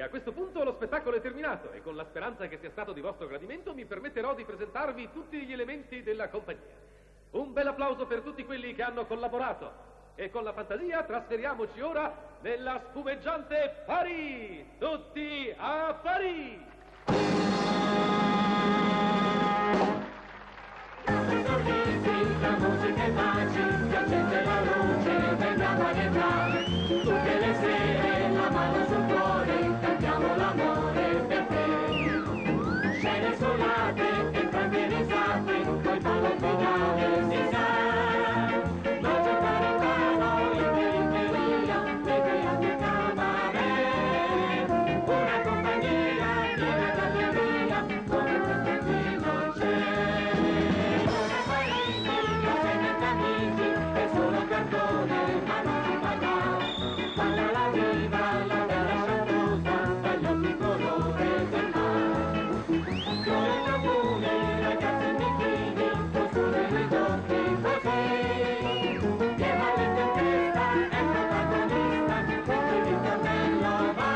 a questo punto lo spettacolo è terminato e con la speranza che sia stato di vostro gradimento mi permetterò di presentarvi tutti gli elementi della compagnia. Un bel applauso per tutti quelli che hanno collaborato. E con la fantasia trasferiamoci ora nella spumeggiante Paris! Tutti a Paris! La musica e baci, si accende la luce, veniamo a entrare. Tutte le sere, la mano sul cuore, cantiamo l'amore per te. Scene solate, entrambe risate, poi il ballo finale si sa. La giocare in mano, in periferia, le create cabaret. Una compagnia piena d'allegria, come questa qui non c'è. È solo cartone, ma non si paga. Balla la diva, la bella chantosa, dagli occhi colore del mare. Fiore e profumi, ragazzi in bikini, costure ridotti così. Piena vita in testa, è protagonista, tutto il ritornello va.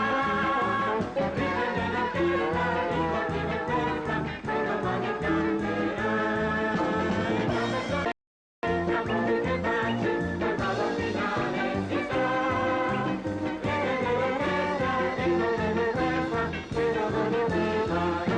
Riprende l'orchestra, il motivo in testa, e domani canterà. La musica e baci, poi ballo finale si sa. Riprende l'orchestra e non se ne ferma, fino a dove ne varrà.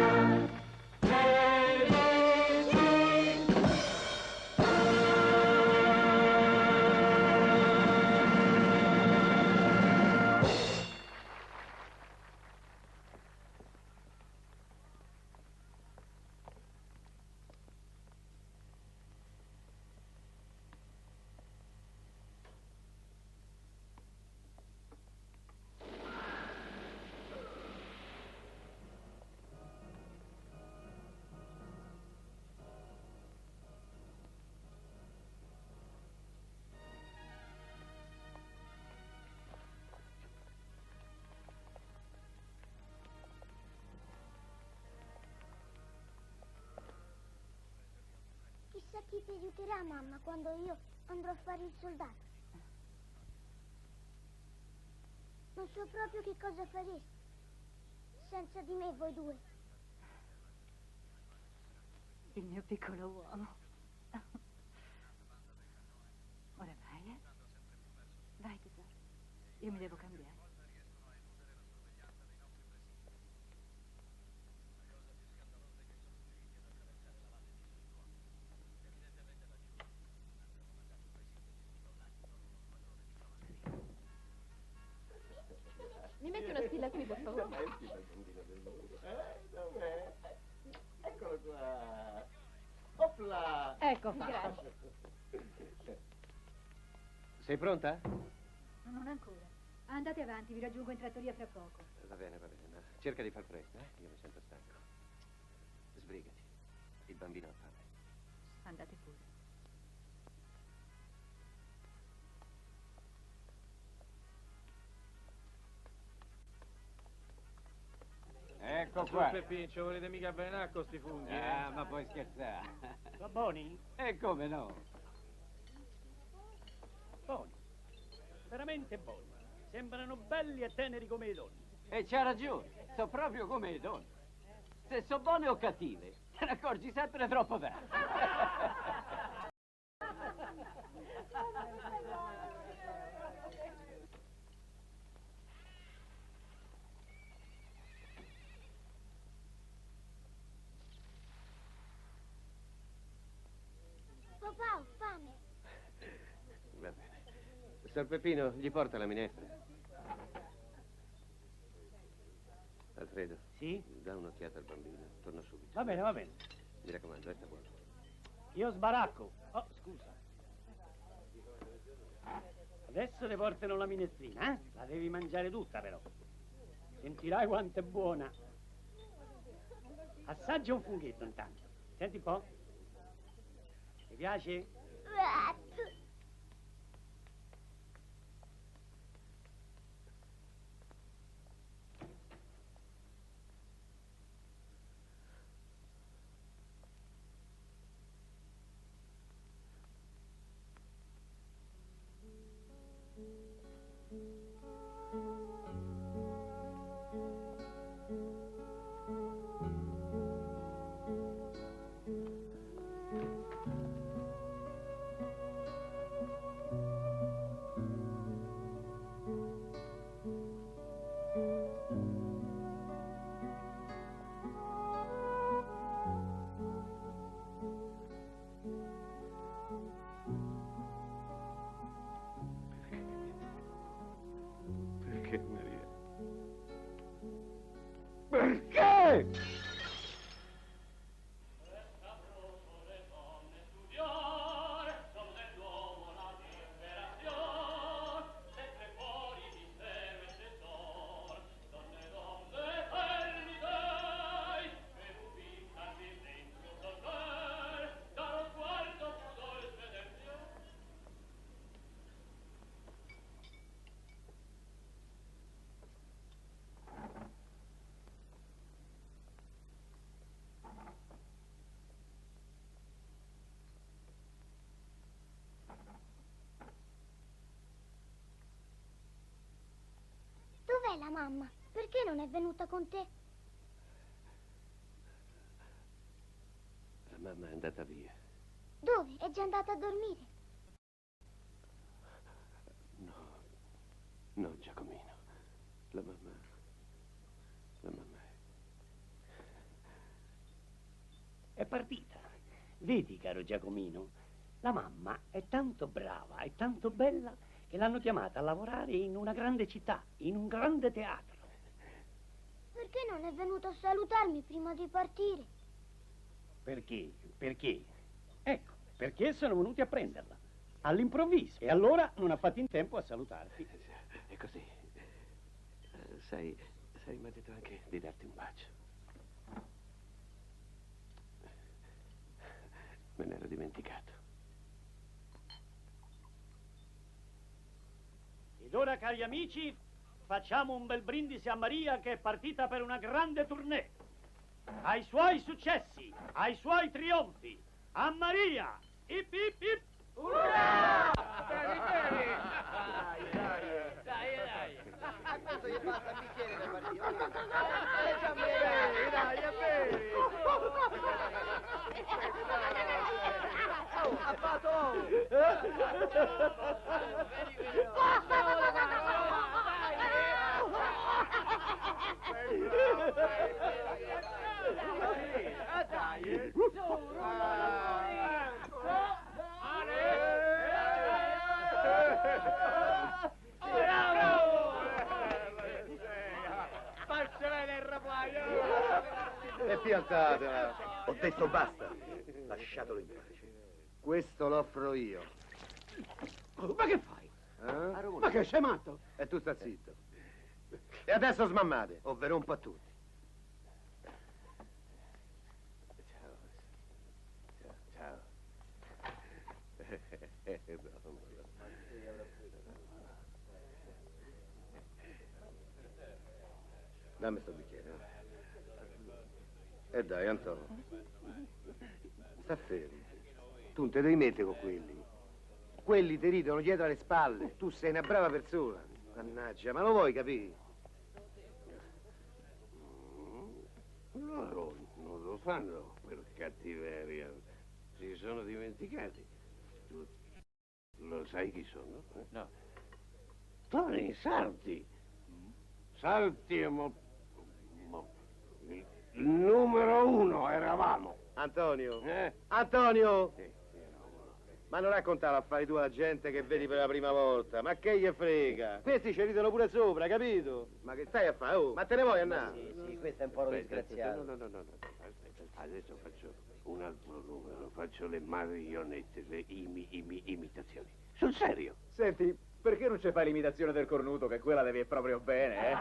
Chissà chi ti aiuterà, mamma, quando io andrò a fare il soldato. Non so proprio che cosa faresti senza di me, voi due. Il mio piccolo uomo. Ora vai, eh? Vai, tesoro. Io mi devo cambiare. Mi metti una stilla qui, per favore? Dov'è? Eccolo qua. Opla! Ecco fatto. Grazie. Sei pronta? Ma non ancora. Andate avanti, vi raggiungo in trattoria fra poco. Va bene, ma cerca di far presto, eh? Io mi sento stanco. Sbrigati. Il bambino ha fame. Andate pure. Ecco Su, qua. Peppino, ci volete mica bene con sti funghi? Ma puoi scherzare. Va buoni? E come no? Buoni. Veramente buoni. Sembrano belli e teneri come le donne. E c'ha ragione, so proprio come le donne. Se so buone o cattive, te ne accorgi sempre troppo tardi. Papà, ho fame. Va bene. Sor Peppino, gli porta la minestra. Alfredo. Sì? Dà un'occhiata al bambino. Torno subito. Va bene, va bene. Mi raccomando, resta buono. Io sbaracco. Oh, scusa. Adesso le portano la minestrina, eh? La devi mangiare tutta, però. Sentirai quanto è buona. Assaggia un funghetto intanto. Senti un po'. Ti piace? Dov'è la mamma? Perché non è venuta con te? La mamma è andata via. Dove? È già andata a dormire? No, Giacomino. La mamma È partita. Vedi, caro Giacomino, la mamma è tanto brava, è tanto bella che l'hanno chiamata a lavorare in una grande città, in un grande teatro. Perché non è venuto a salutarmi prima di partire? Perché? Perché? Ecco, perché sono venuti a prenderla, all'improvviso. E allora non ha fatto in tempo a salutarti. è così. Sai, mi ha detto anche di darti un bacio. Me ne ero dimenticato. Ed ora, cari amici, facciamo un bel brindisi a Maria che è partita per una grande tournée. Ai suoi successi, ai suoi trionfi. A Maria! Ip ip ip! Urrà! Bene, bene! Dai! Quanto gli basta il bicchiere da partire? Dai, è bene! Ha fatto! E fiantatela. Ho detto basta. Lasciatelo in pace. Questo lo offro io. Ma che fai? Eh? Ma che sei matto? E tu sta zitto. E adesso smammate, o ve rompo a tutti. Ciao. Dammi sto bicchiere. E dai, Antonio. Sta fermo. Tu non te devi mettere con quelli. Quelli ti ridono dietro alle spalle. Tu sei una brava persona. Mannaggia, ma lo vuoi capire? Loro non lo fanno per cattiveria. Si sono dimenticati. Tu lo sai chi sono? No. Tony Sarti. Sarti è il numero 1 eravamo. Antonio? Eh? Antonio! Sì. Ma non raccontare affari tu alla gente che vedi per la prima volta. Ma che gli frega? Questi ci ridono pure sopra, capito? Ma che stai a fare? Oh, ma te ne vuoi andare? Sì, questo è un po' disgraziato. No. Aspetta. Adesso faccio un altro numero. Faccio le marionette, le imitazioni. Sul serio. Senti, perché non ci fai l'imitazione del cornuto, che quella devi proprio bene, eh?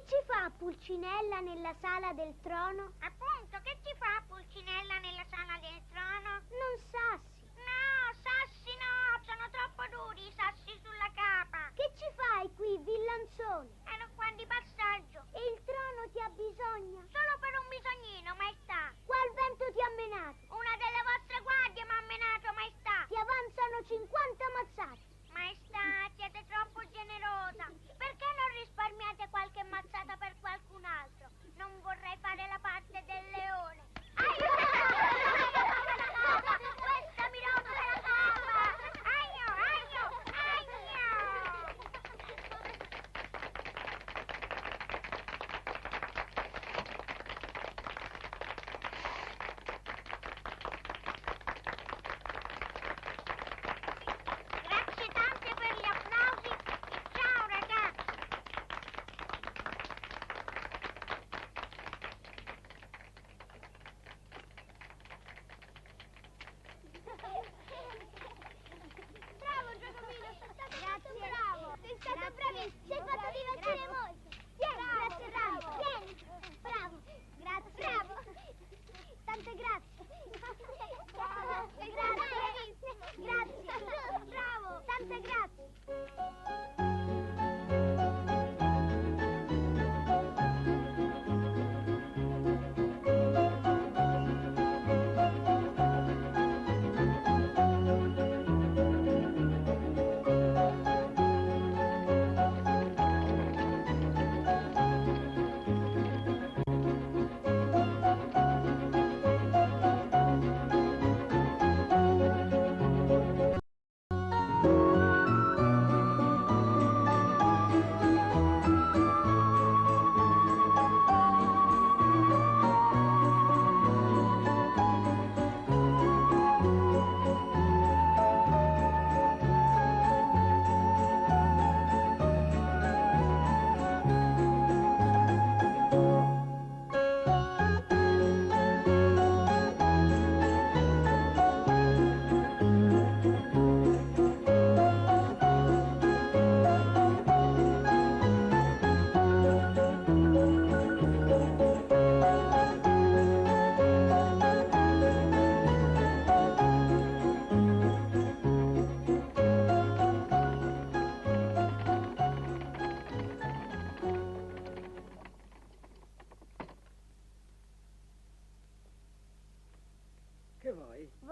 Ci fa Pulcinella nella sala del trono? Appunto, che ci fa Pulcinella nella sala del trono? Non sassi. No, sassi no, sono troppo duri i sassi sulla capa. Che ci fai qui, villanzone? Ero qua di passaggio. E il trono ti ha bisogno? Solo per un bisognino, maestà. Qual vento ti ha menato? Una delle vostre guardie mi ha menato, maestà. Ti avanzano 50 mazzate. Maestà, siete troppo generosa. Perché non risparmiate qualche mazzata per qualcun altro? Non vorrei fare la parte del leone.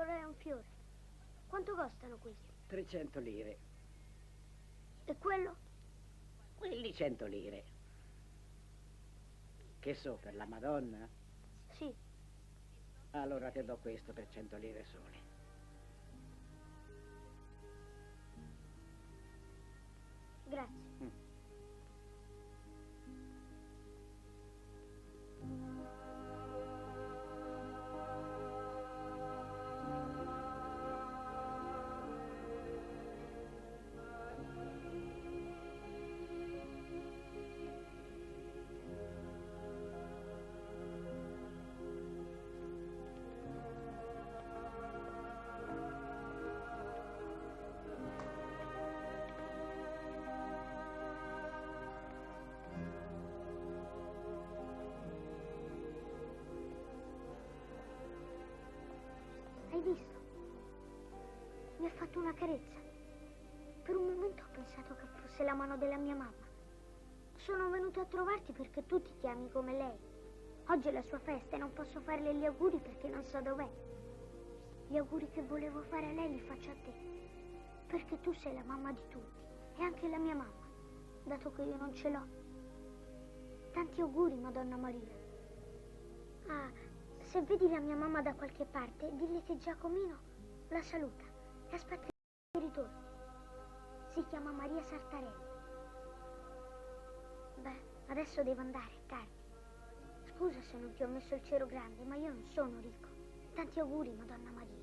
vorrei un fiore. Quanto costano questi? 300 lire. E quello? Quelli 100 lire. Che so, per la Madonna? Sì. Allora ti do questo per 100 lire sole. Grazie. Hai visto? Mi ha fatto una carezza. Per un momento ho pensato che fosse la mano della mia mamma. Sono venuta a trovarti perché tu ti chiami come lei. Oggi è la sua festa e non posso farle gli auguri perché non so dov'è. Gli auguri che volevo fare a lei li faccio a te. Perché tu sei la mamma di tutti e anche la mia mamma, dato che io non ce l'ho. Tanti auguri, Madonna Maria. Ah, se vedi la mia mamma da qualche parte, dille che Giacomino la saluta e aspetta che ritorni. Si chiama Maria Sartarelli. Beh, adesso devo andare, tardi. Scusa se non ti ho messo il cero grande, ma io non sono ricco. Tanti auguri, Madonna Maria.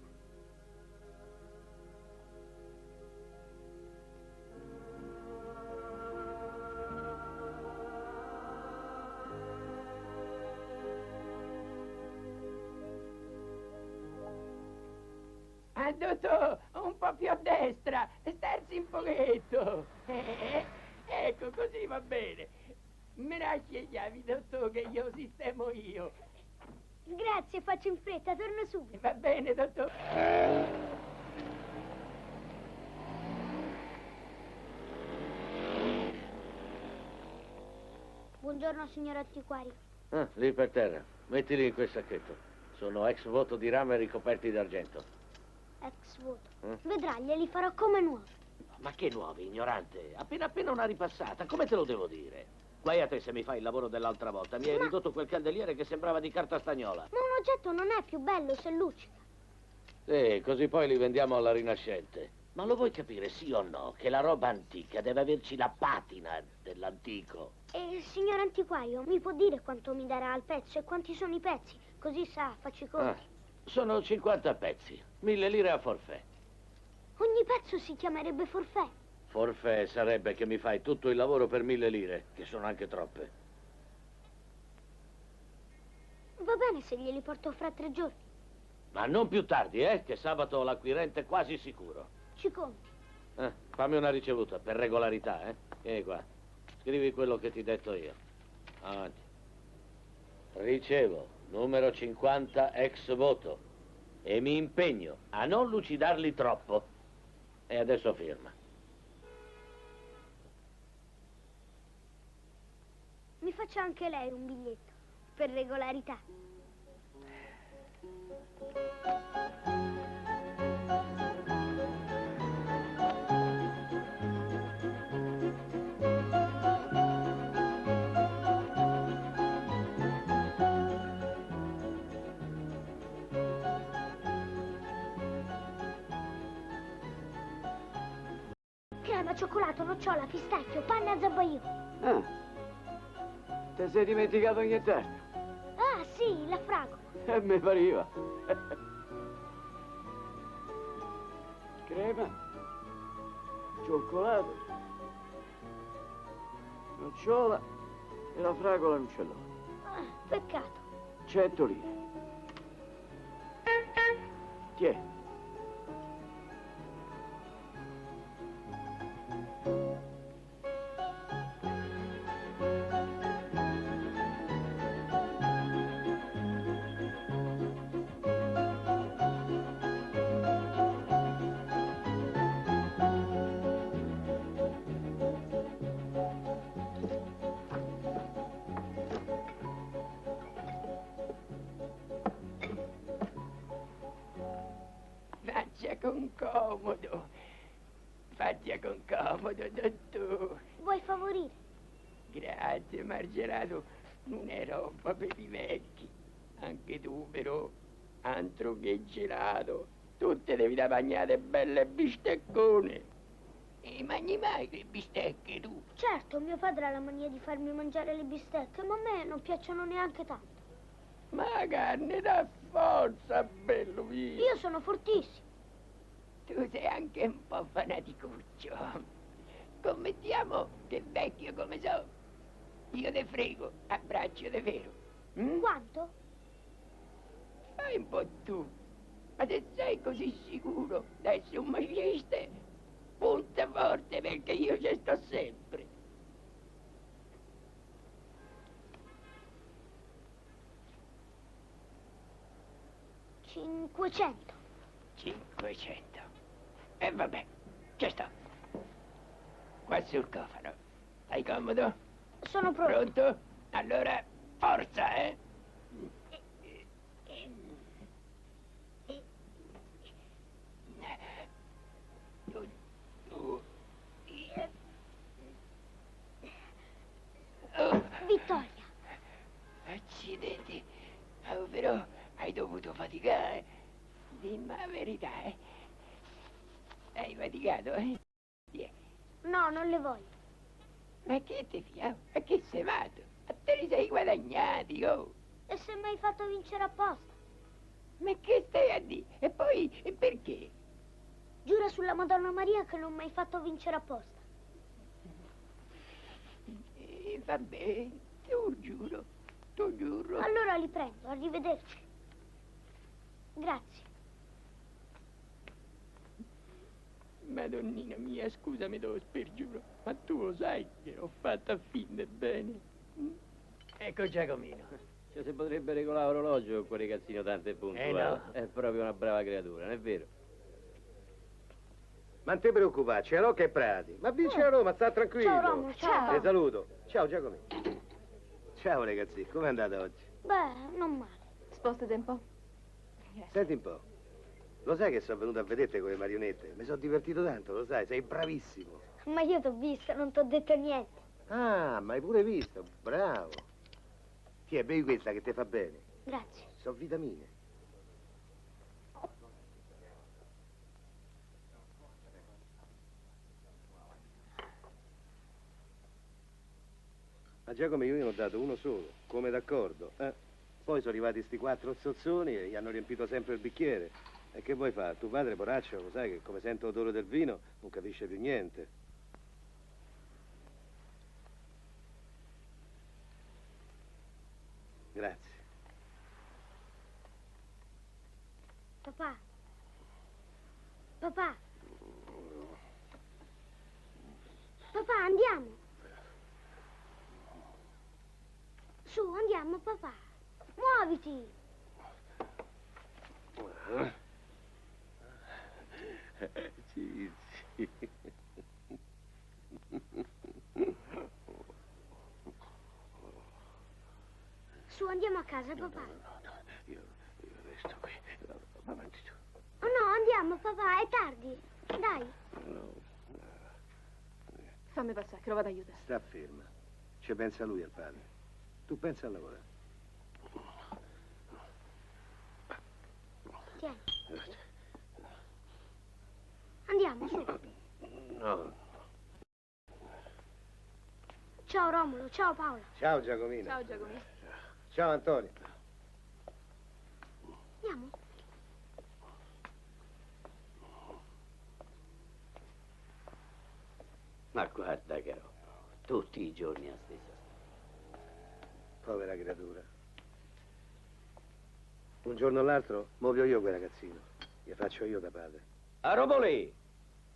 Dottor, un po' più a destra, sterzi un pochetto. Ecco, così va bene. Mi lasci le chiavi, dottor, che io sistemo io. Grazie, faccio in fretta, torno subito. Va bene, dottor. Buongiorno, signor antiquario. Ah, lì per terra. Mettili in quel sacchetto. Sono ex voto di rame ricoperti d'argento. Ex voto. Vedrà, glieli farò come nuovi. Ma che nuovi, ignorante? Appena una ripassata, come te lo devo dire? Guai a te se mi fai il lavoro dell'altra volta. Mi hai ridotto quel candeliere che sembrava di carta stagnola. Ma un oggetto non è più bello se luccica. Sì, così poi li vendiamo alla Rinascente. Ma lo vuoi capire, sì o no, che la roba antica deve averci la patina dell'antico? E il signor antiquario mi può dire quanto mi darà al pezzo e quanti sono i pezzi? Così sa, faccio i conti. Sono 50 pezzi, 1000 lire a forfè. Ogni pezzo si chiamerebbe forfè. Forfè sarebbe che mi fai tutto il lavoro per 1000 lire, che sono anche troppe. Va bene se glieli porto fra 3 giorni. Ma non più tardi, che sabato ho l'acquirente quasi sicuro. Ci conti. Fammi una ricevuta, per regolarità, Vieni qua. Scrivi quello che ti ho detto io. Avanti. Ricevo. Numero 50 ex voto. E mi impegno a non lucidarli troppo. E adesso firma. Mi faccia anche lei un biglietto, per regolarità. Crema, cioccolato, nocciola, pistacchio, panna e zabaione. Ah, ti sei dimenticato nient'altro? Ah, sì, la fragola. Mi pareva. Crema, cioccolato, nocciola e la fragola non ce l'ho. Ah, peccato. 100 lire. Tieni. Faccia con comodo. Faccia con comodo, dottore. Vuoi favorire? Grazie, Margelato. Non è roba per i vecchi. Anche tu, però, altro che gelato. Tu te devi da bagnate belle bisteccone. E mangi mai le bistecche, tu? Certo, mio padre ha la mania di farmi mangiare le bistecche, ma a me non piacciono neanche tanto. Ma la carne dà forza, bello mio. Io sono fortissimo. Tu sei anche un po' fanaticuccio. Commettiamo che vecchio come so. Io te frego, a braccio de vero. Quanto? Fai un po' tu. Ma se sei così sicuro da essere un maciste, punta forte perché io ci sto sempre. $500. 500. E vabbè, ci sto. Qua sul cofano. Stai comodo? Sono pronto. Pronto? Allora, forza, eh? Vittoria. Accidenti. Oh, però hai dovuto faticare. Dimmi la verità, eh? Hai faticato, eh? No, non le voglio. Ma che ti fia? A che sei matto? A te li sei guadagnati, oh! E se mi hai fatto vincere apposta? Ma che stai a dire? E poi, e perché? Giura sulla Madonna Maria che non mi hai fatto vincere apposta. Vabbè, tu giuro. Allora li prendo, arrivederci. Grazie. Madonnina mia, scusami, devo spergiuro, ma tu lo sai che ho fatto a fine bene. Ecco Giacomino. Cioè, si potrebbe regolare l'orologio con quel ragazzino tanto e puntuale. No. È proprio una brava creatura, non è vero? Ma non ti preoccupare, c'è Rocca e Prati. Ma vince la Roma, sta tranquillo. Ciao, Romolo, ciao. Ti saluto. Ciao Giacomino. Ciao ragazzi, com'è andata oggi? Beh, non male. Spostate un po'. Senti un po'. Lo sai che sono venuto a vederti con le marionette? Mi sono divertito tanto, lo sai, sei bravissimo. Ma io t'ho vista, non t'ho detto niente. Ah, ma hai pure visto, bravo. Ti bevi questa che ti fa bene. Grazie. Sono vitamine. Ma Giacomo io ne ho dato uno solo, come d'accordo, eh? Poi sono arrivati sti 4 zozzoni e gli hanno riempito sempre il bicchiere. E che vuoi fare? Tuo padre, poraccio, lo sai che come sente l'odore del vino non capisce più niente. Grazie. Papà. Papà. Papà, andiamo. Su, andiamo, papà. Muoviti. Sì, sì. Su, andiamo a casa, papà. Io resto qui. Va avanti tu. Oh no, andiamo, papà, è tardi. Dai. Fammi passare, che lo vado ad aiutare. Sta ferma. Ci pensa lui al padre. Tu pensa a lavorare. Tieni. Andiamo, su. No. Ciao, Romolo. Ciao, Paola. Ciao Giacomino. Ciao Giacomino. Ciao Antonio. Andiamo. Ma guarda che roba, tutti i giorni la stessa. Povera creatura. Un giorno o l'altro muovio io quel ragazzino. Gli faccio io da padre. A Romolè,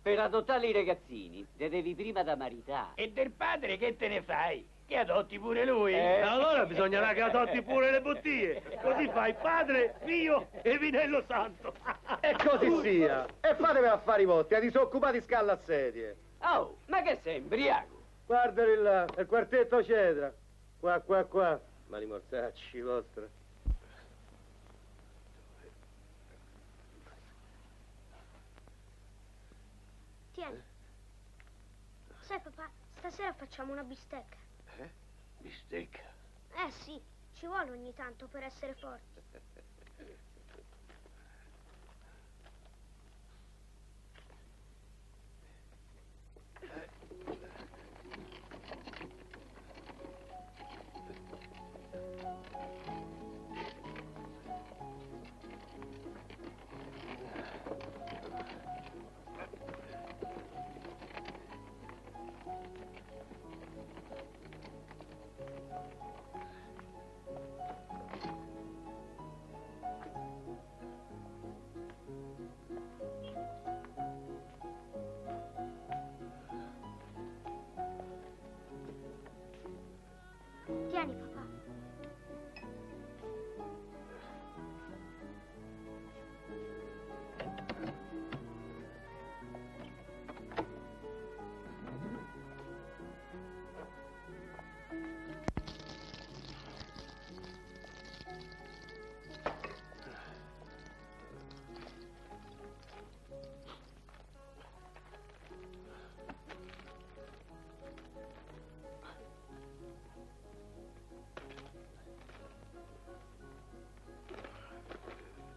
per adottare i ragazzini, te devi prima da maritare. E del padre che te ne fai? Che adotti pure lui? Allora bisognerà che adotti pure le bottiglie. Così fai padre, figlio e vinello santo. E così sia. E fatevi affari vostri, a disoccupati scalla a sedie. Oh, ma che sei imbriaco? Guardali là, il quartetto Cedra. Qua, qua, qua. Mani mortacci vostra. papà, stasera facciamo una bistecca. Bistecca. Sì, ci vuole ogni tanto per essere forti. Tieni, papà.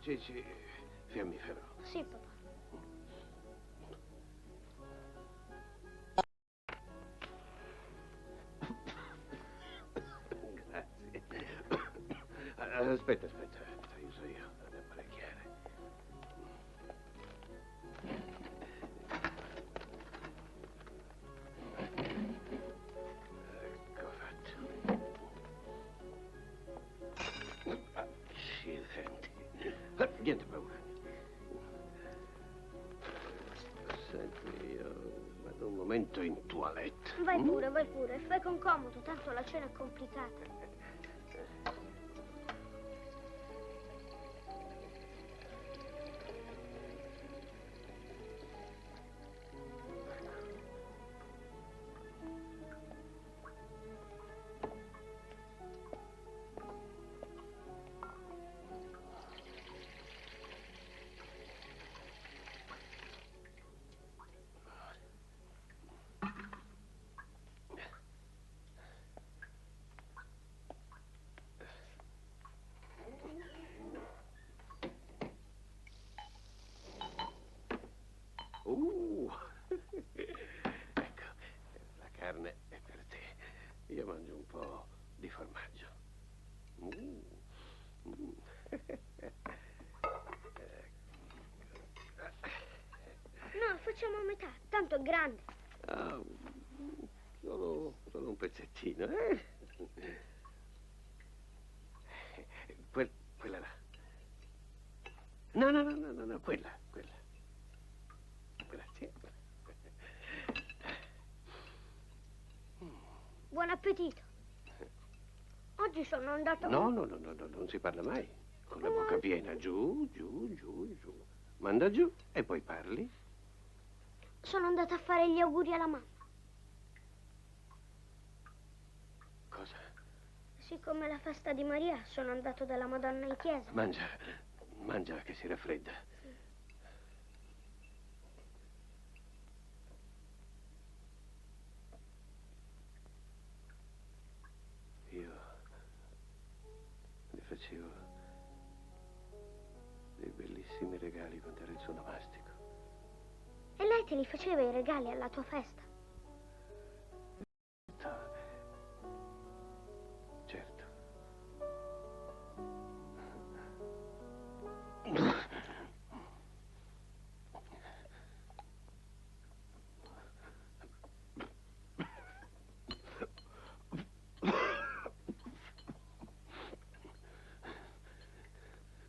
Cici, fiammifero. Sì, papà. Grazie. Aspetta, aiuto io ad apparecchiare. Ecco fatto. Accidenti. Niente paura. Senti, io vado un momento in toilette. Vai pure. Fai con comodo, tanto la cena è complicata. Ecco, la carne è per te. Io mangio un po' di formaggio. No, facciamo a metà, tanto è grande. Ah, solo un pezzettino, Quella là. No, quella. Grazie. Buon appetito. Oggi sono andato... No, non si parla mai. Con la bocca piena, giù. Manda giù e poi parli. Sono andata a fare gli auguri alla mamma. Cosa? Siccome è la festa di Maria, sono andato dalla Madonna in chiesa. Mangia che si raffredda. Io le facevo dei bellissimi regali quando era il suo nomastico. E lei te li faceva i regali alla tua festa? Certo.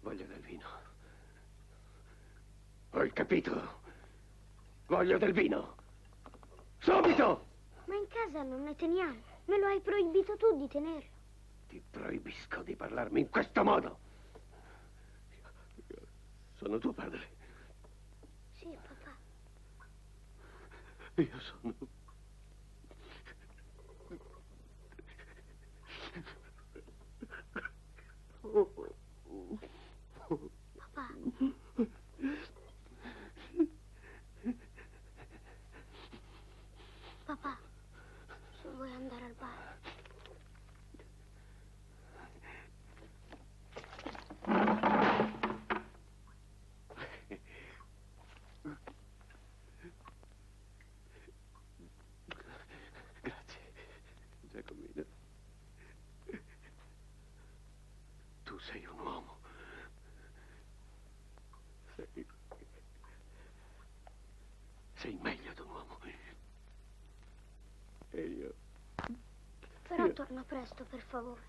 Voglio del vino. Hai capito? Voglio del vino. Subito! Ma in casa non ne teniamo. Me lo hai proibito tu di tenerlo. Ti proibisco di parlarmi in questo modo. Sono tuo padre. Sì, papà. Io sono... Papà. Papà. Sei meglio d'un uomo. E io... Però torna presto, per favore.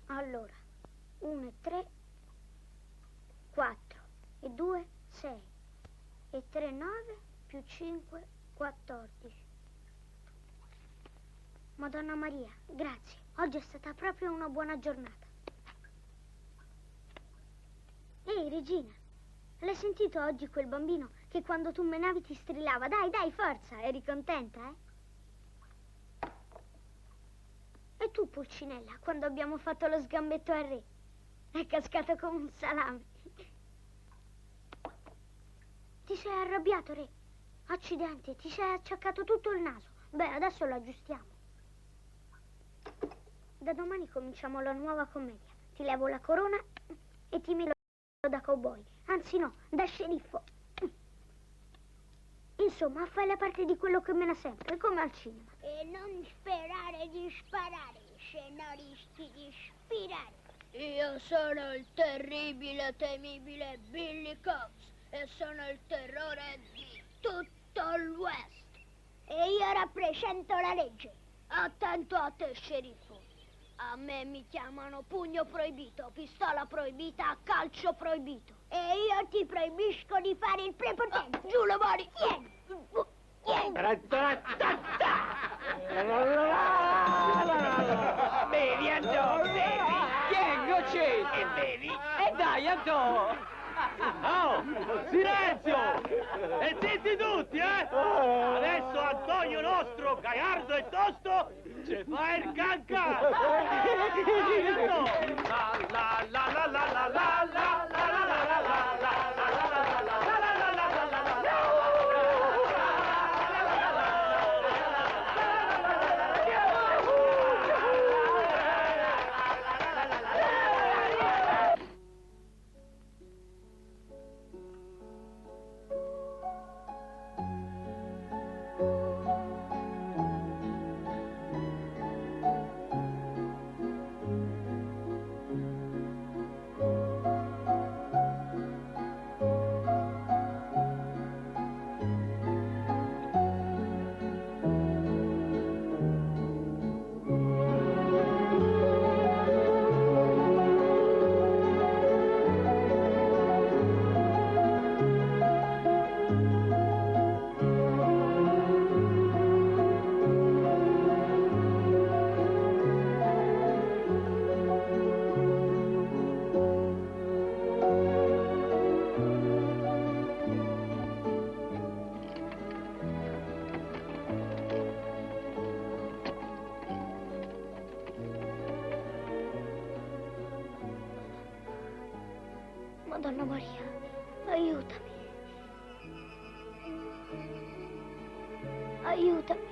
Allora, 1 e 3, 4 e 2, 6 e 3, 9 più 5, 14. Madonna Maria, grazie. Oggi è stata proprio una buona giornata. Ehi, Regina, l'hai sentito oggi quel bambino che quando tu menavi ti strillava? Dai, dai, forza! Eri contenta, eh? E tu, Pulcinella, quando abbiamo fatto lo sgambetto al re? È cascato come un salame. Ti sei arrabbiato, re? Accidenti, ti sei acciaccato tutto il naso. Beh, adesso lo aggiustiamo. Da domani cominciamo la nuova commedia. Ti levo la corona e ti melo da cowboy. Anzi no, da sceriffo. Insomma, fai la parte di quello che mena sempre, come al cinema. E non sperare di sparare, se no rischi di spirare. Io sono il terribile, temibile Billy Cox e sono il terrore di tutto l'West. E io rappresento la legge. Attento a te, sceriffo. A me mi chiamano pugno proibito, pistola proibita, calcio proibito. E io ti proibisco di fare il prepotente. Giù le mani! Vieni! Vieni! Bevi, Anto, bevi! Tieni, goccetto! E bevi! E dai, Anto! Oh, silenzio! E zitti tutti, eh? Adesso Antonio nostro, gaiardo e tosto, ci fa il canca! La la la la la la la la la la Madonna Maria, aiutami. Aiutami.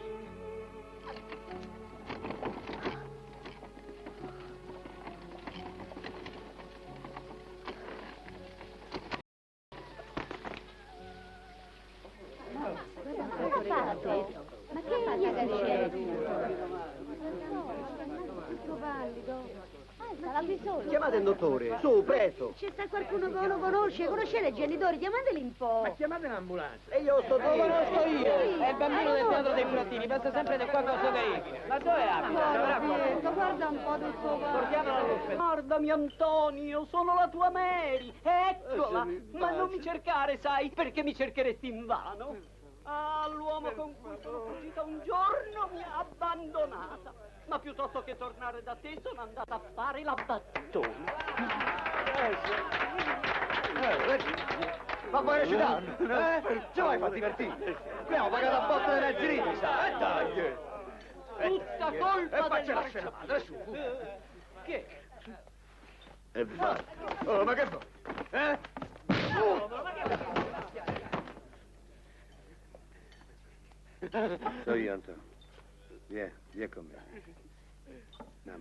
Ma che è valido? Chiamate il dottore, su, presto. C'è sta qualcuno che lo conosce? Conoscete i genitori? Chiamateli un po'. Ma chiamate l'ambulanza. E io sto dove non sto io. È il bambino del teatro dei burattini, passa sempre di qua con suo gaino. Ma dove abita? Guarda un po' del suo Portiamolo all'ospedale. Guardami, Antonio, sono la tua Mary. Eccola. Ma non mi cercare, sai, perché mi cercheresti invano. Ah, l'uomo con cui sono fuggita un giorno mi ha abbandonata. Ma piuttosto che tornare da te sono andata a fare la battona. Ma vuoi recitare? Ci vai a far divertire? Qui abbiamo pagato a botte dei razzerini, sai? Dai! Tutta colpa E faccia del lasciare la madre, su! Che? E va! Oh, ma che fa? So io, Antonio. Vieni con me. No,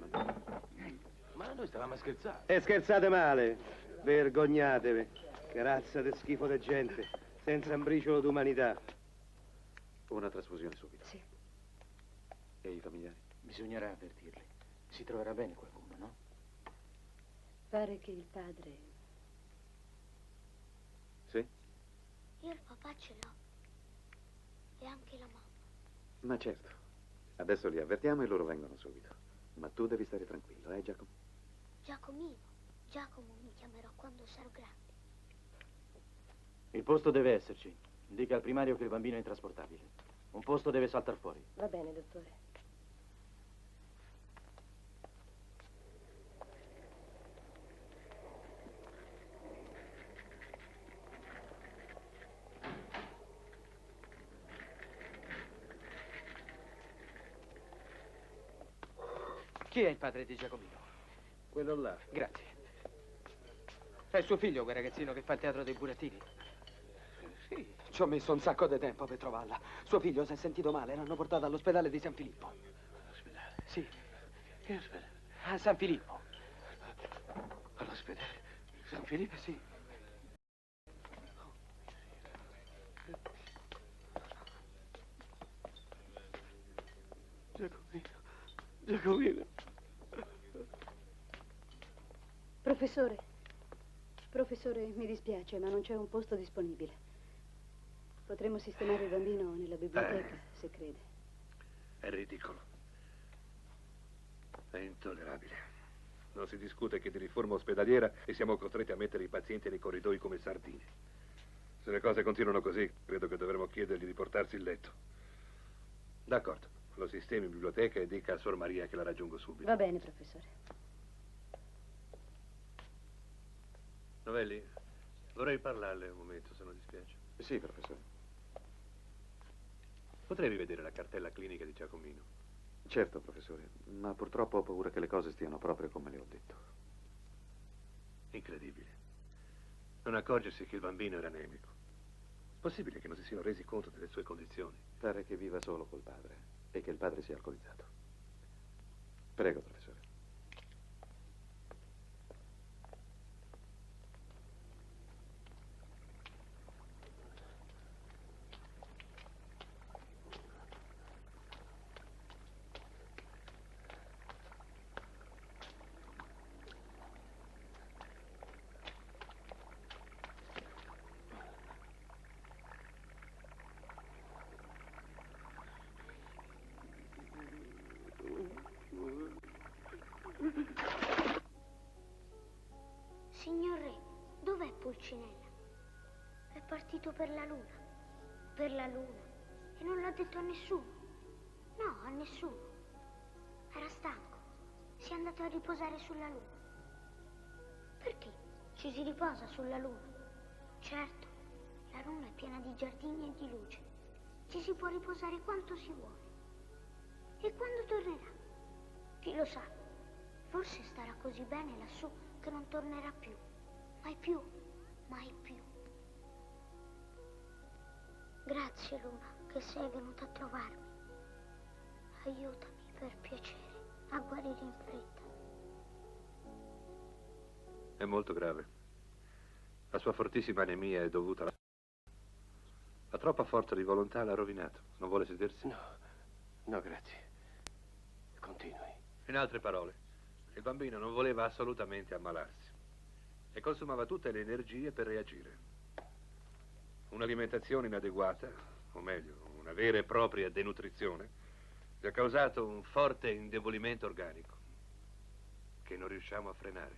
Ma noi stavamo scherzando. E scherzate male. Vergognatevi. Che razza di schifo di gente. Senza un briciolo d'umanità. Una trasfusione subito. Sì. E i familiari? Bisognerà avvertirli. Si troverà bene qualcuno. no? Pare che il padre... Sì? Io il papà ce l'ho. E anche la mamma. Ma certo. Adesso li avvertiamo e loro vengono subito. Ma tu devi stare tranquillo, Giacomo? Giacomino. Giacomo mi chiamerò quando sarò grande. Il posto deve esserci. Dica al primario che il bambino è intrasportabile. Un posto deve saltar fuori. Va bene, dottore. Chi è il padre di Giacomino? Quello là. Grazie. È suo figlio quel ragazzino che fa il teatro dei burattini? Sì. Ci ho messo un sacco di tempo per trovarla. Suo figlio si è sentito male, l'hanno portato all'ospedale di San Filippo. All'ospedale? Sì. Che ospedale? A San Filippo. All'ospedale? San Filippo? Sì. Giacomino. Giacomino. Professore, mi dispiace, ma non c'è un posto disponibile. Potremmo sistemare il bambino nella biblioteca, se crede. È ridicolo. È intollerabile. Non si discute che di riforma ospedaliera e siamo costretti a mettere i pazienti nei corridoi come sardine. Se le cose continuano così, credo che dovremo chiedergli di portarsi il letto. D'accordo, lo sistemi in biblioteca e dica a Sor Maria che la raggiungo subito. Va bene, professore. Novelli, vorrei parlarle un momento, se non dispiace. Sì, professore. Potrei rivedere la cartella clinica di Giacomino? Certo, professore, ma purtroppo ho paura che le cose stiano proprio come le ho detto. Incredibile. Non accorgersi che il bambino era anemico. Possibile che non si siano resi conto delle sue condizioni? Pare che viva solo col padre e che il padre sia alcolizzato. Prego, professore. Signor Re, dov'è Pulcinella? È partito per la luna. Per la luna. E non l'ha detto a nessuno. No, a nessuno. Era stanco. Si è andato a riposare sulla luna. Perché? Ci si riposa sulla luna. Certo, la luna è piena di giardini e di luce. Ci si può riposare quanto si vuole. E quando tornerà? Chi lo sa? Forse starà così bene lassù che non tornerà più. Mai più, mai più. Grazie, Luna, che sei venuta a trovarmi. Aiutami, per piacere, a guarire in fretta. È molto grave. La sua fortissima anemia è dovuta alla... La troppa forza di volontà l'ha rovinato. Non vuole sedersi? No, grazie. Continui. In altre parole, il bambino non voleva assolutamente ammalarsi e consumava tutte le energie per reagire. Un'alimentazione inadeguata, o meglio, una vera e propria denutrizione, gli ha causato un forte indebolimento organico che non riusciamo a frenare.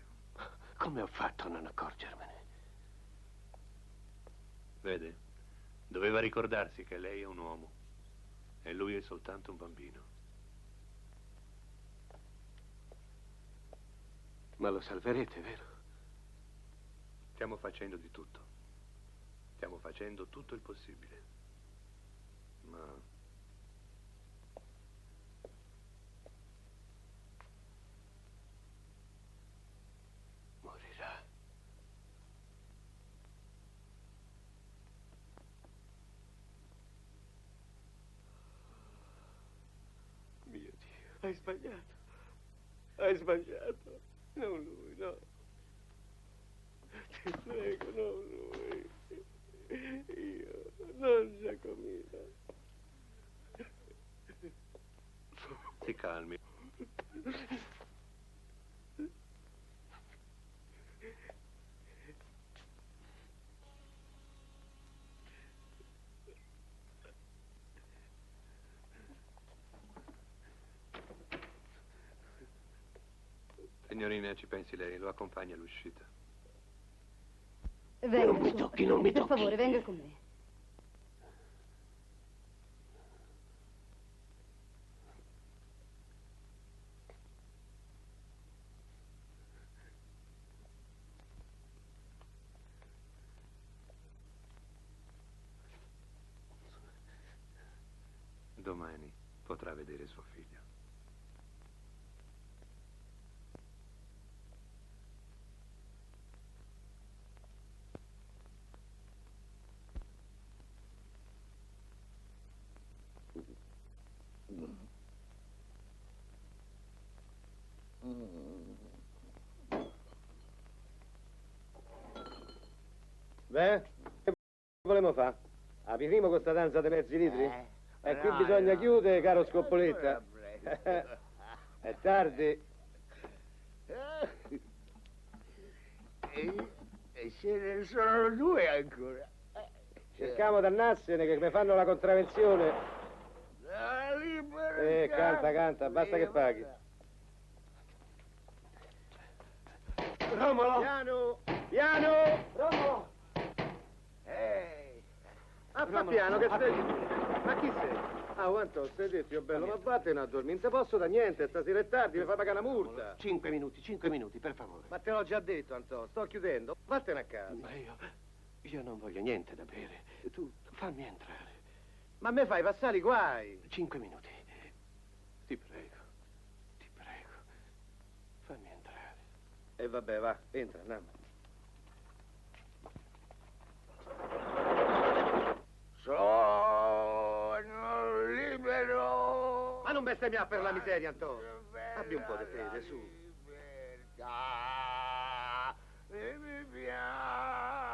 Come ho fatto a non accorgermene? Vede, doveva ricordarsi che lei è un uomo e lui è soltanto un bambino. Ma lo salverete, vero? Stiamo facendo di tutto. Stiamo facendo tutto il possibile. Ma... morirà. Mio Dio, hai sbagliato. Hai sbagliato. Non lui, no. Ti prego, non lui. Io, non Giacomino. Si calmi. Signorina, ci pensi lei, lo accompagna all'uscita. Venga, Non mi su. tocchi, non mi Per tocchi. favore, venga con me. Domani potrà vedere suo figlio. Beh, che volevamo fare? Apriremo questa danza di mezzi litri? E qui bisogna chiudere, caro Scoppoletta. È tardi. E ce ne sono due ancora. Cerchiamo d'annarsene che mi fanno la contravvenzione. La libertà. Canta, canta, basta che paghi. Romolo! Piano! Piano! Romolo! Fa piano, che sei? Ma chi sei? Ah, quanto stai detto, io bello, ma vattene a dormire. Non ti posso da niente, stasera è tardi, mi fai pagare una multa. 5 minuti, per favore. Ma te l'ho già detto, Antò, sto chiudendo. Vattene a casa. Ma io non voglio niente da bere. Tu fammi entrare. Ma me fai passare i guai. 5 minuti. Ti prego. Fammi entrare. E vabbè, va, entra, andiamo. Sono libero. Ma non bestemmiare per la miseria, Antò. Abbi un po' di fede, su. E mi piace.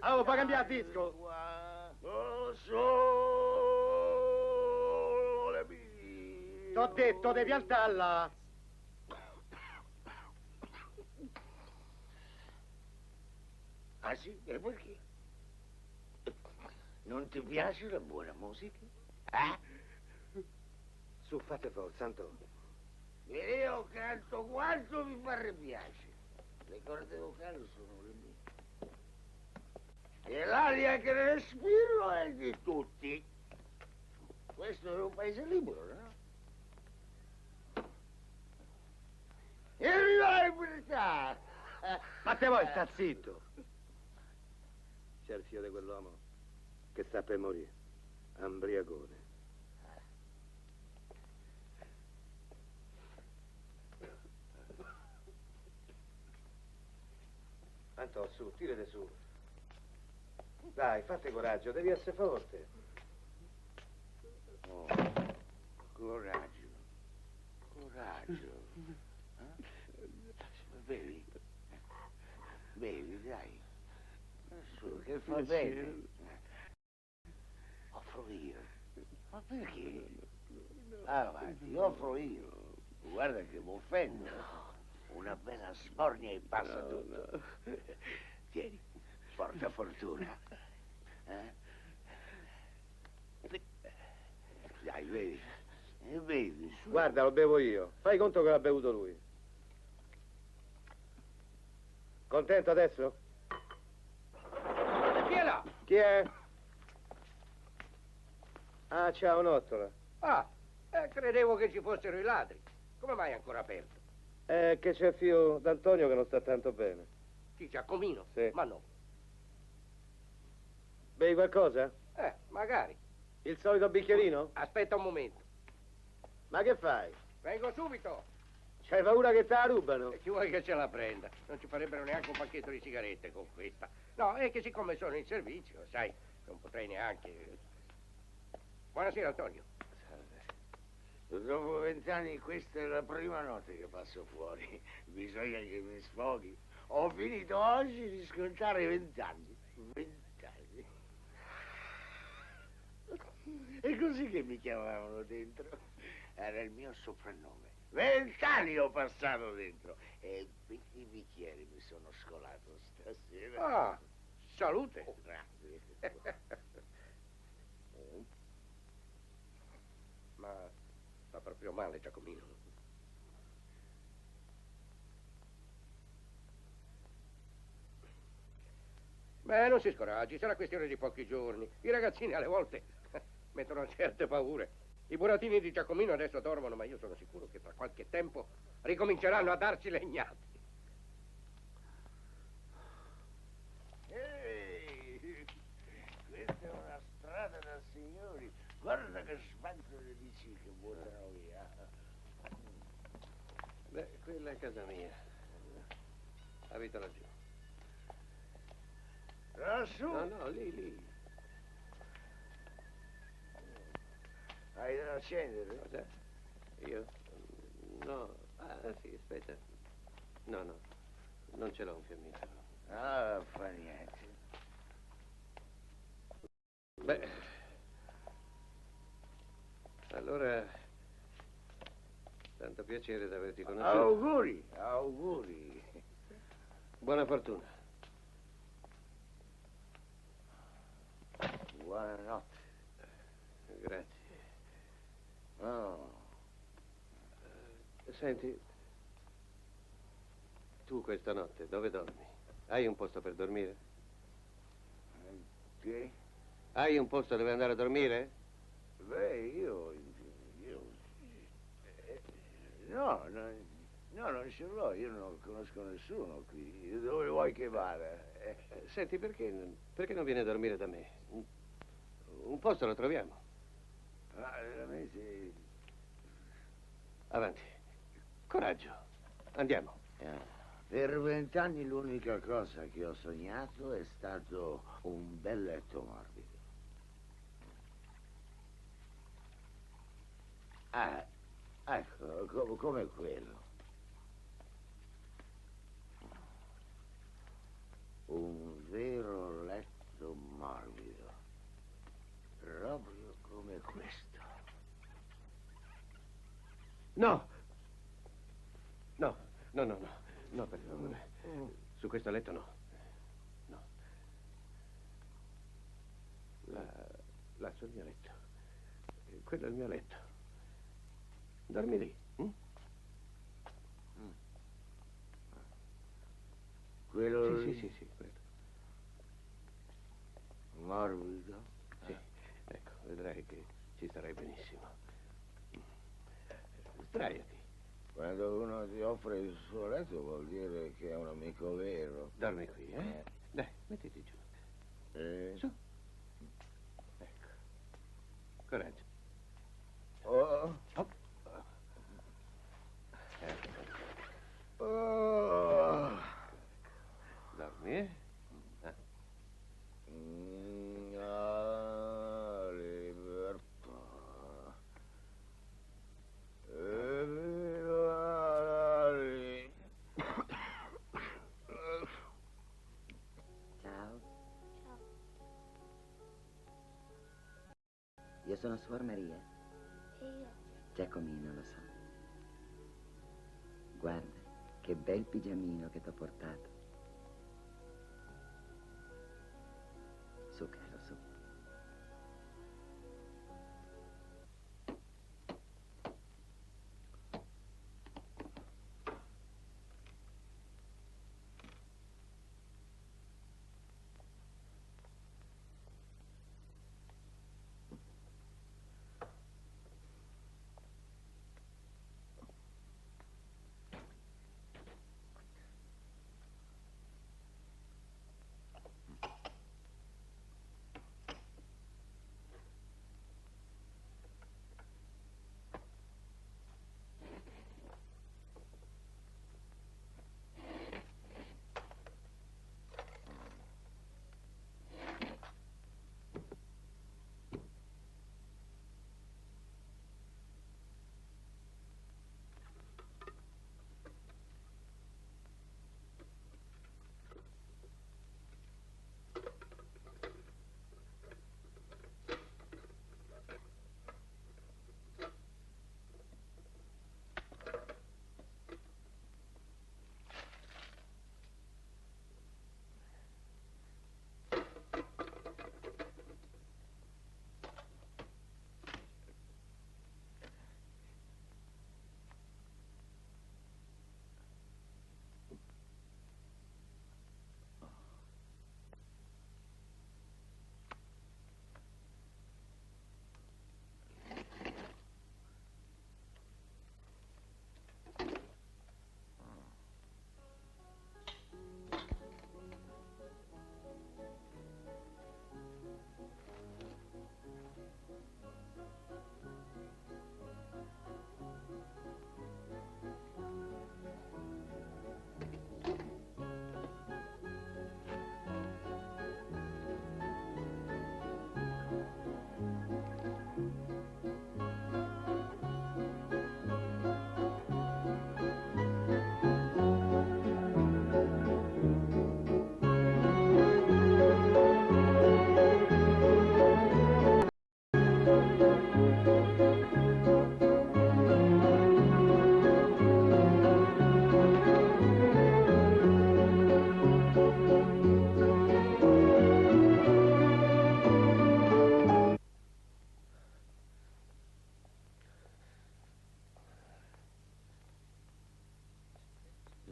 Oh, fa cambiare il disco. Lo sole mio. T'ho detto, devi alzarla. Ah sì? E perché? Non ti piace la buona musica? Su, fate forza, Antò. E io canto quanto mi pare piace. Le corde vocali sono le mie. E l'aria che respiro è di tutti. Questo è un paese libero, no? E la libertà! Ma te vuoi sta zitto? C'è il figlio di quell'uomo che sta per morire. Ambriagone. Antò, su, tirate su. Dai, fate coraggio, devi essere forte. Oh, coraggio. Bevi, dai. Su, che fa bene. Offro io. Ma perché? Avanti, offro io. Guarda che mi offendo. Una bella sbornia e passa tutto. Tieni, porta fortuna. Dai, vedi. Vedi, su. Guarda, lo bevo io. Fai conto che l'ha bevuto lui. Contento adesso? Chi è là? Chi è? Ah, ciao, Nottola. Credevo che ci fossero i ladri. Come mai è ancora aperto? Che c'è il figlio d'Antonio che non sta tanto bene. Chi, Giacomino? Sì. Ma no. Bevi qualcosa? Magari. Il solito bicchierino? Aspetta un momento. Ma che fai? Vengo subito. C'hai paura che te la rubano? E chi vuoi che ce la prenda? Non ci farebbero neanche un pacchetto di sigarette con questa. No, è che siccome sono in servizio, sai, non potrei neanche... Buonasera, Antonio. Salve. Dopo 20 anni questa è la prima notte che passo fuori. Bisogna che mi sfoghi. Ho finito oggi di scontare 20 anni. 20 anni. È così che mi chiamavano dentro. Era il mio soprannome. 20 anni ho passato dentro e 20 bicchieri mi sono scolato stasera. Salute. Grazie. Ma fa proprio male, Giacomino. Beh, non si scoraggi, sarà questione di pochi giorni. I ragazzini alle volte mettono certe paure. I burattini di Giacomino adesso dormono, ma io sono sicuro che tra qualche tempo ricominceranno a darci legnate. Ehi, questa è una strada da signori. Guarda che spazio di bici che buttano via. Beh, quella è casa mia. Abito laggiù. Lassù? No, lì. Hai da accendere? Cos'è? Io? No. Ah, sì, aspetta. No. Non ce l'ho un fiammifero. Ah, fa niente. Beh. Allora. Tanto piacere di averti conosciuto. Auguri. Buona fortuna. Buonanotte. Grazie. Oh. Senti, tu questa notte dove dormi? Hai un posto per dormire? Che? Hai un posto dove andare a dormire? Beh, io... No, non ce l'ho, io non conosco nessuno qui. Dove vuoi che vada? Senti, perché non vieni a dormire da me? Un posto lo troviamo. Ah, veramente... Avanti. Coraggio. Andiamo. Per 20 anni l'unica cosa che ho sognato è stato un bel letto morbido. Ah, ecco, come quello. Un vero letto morbido. Proprio come questo. No, per favore. Su questo letto no. Lascio il mio letto. Quello è il mio letto. Dormi lì. Quello lì? Sì, quello. Morbido? Sì, ecco, vedrai che ci starai benissimo. Sdraiati. Quando uno ti offre il suo letto vuol dire che è un amico vero. Dormi qui, eh? Dai, mettiti giù. Su. Ecco. Coraggio. Oh. Oh. Dormi, eh? Io sono Suor Maria. E io? Giacomino, lo so. Guarda, che bel pigiamino che t'ho portato. Su, caro, su.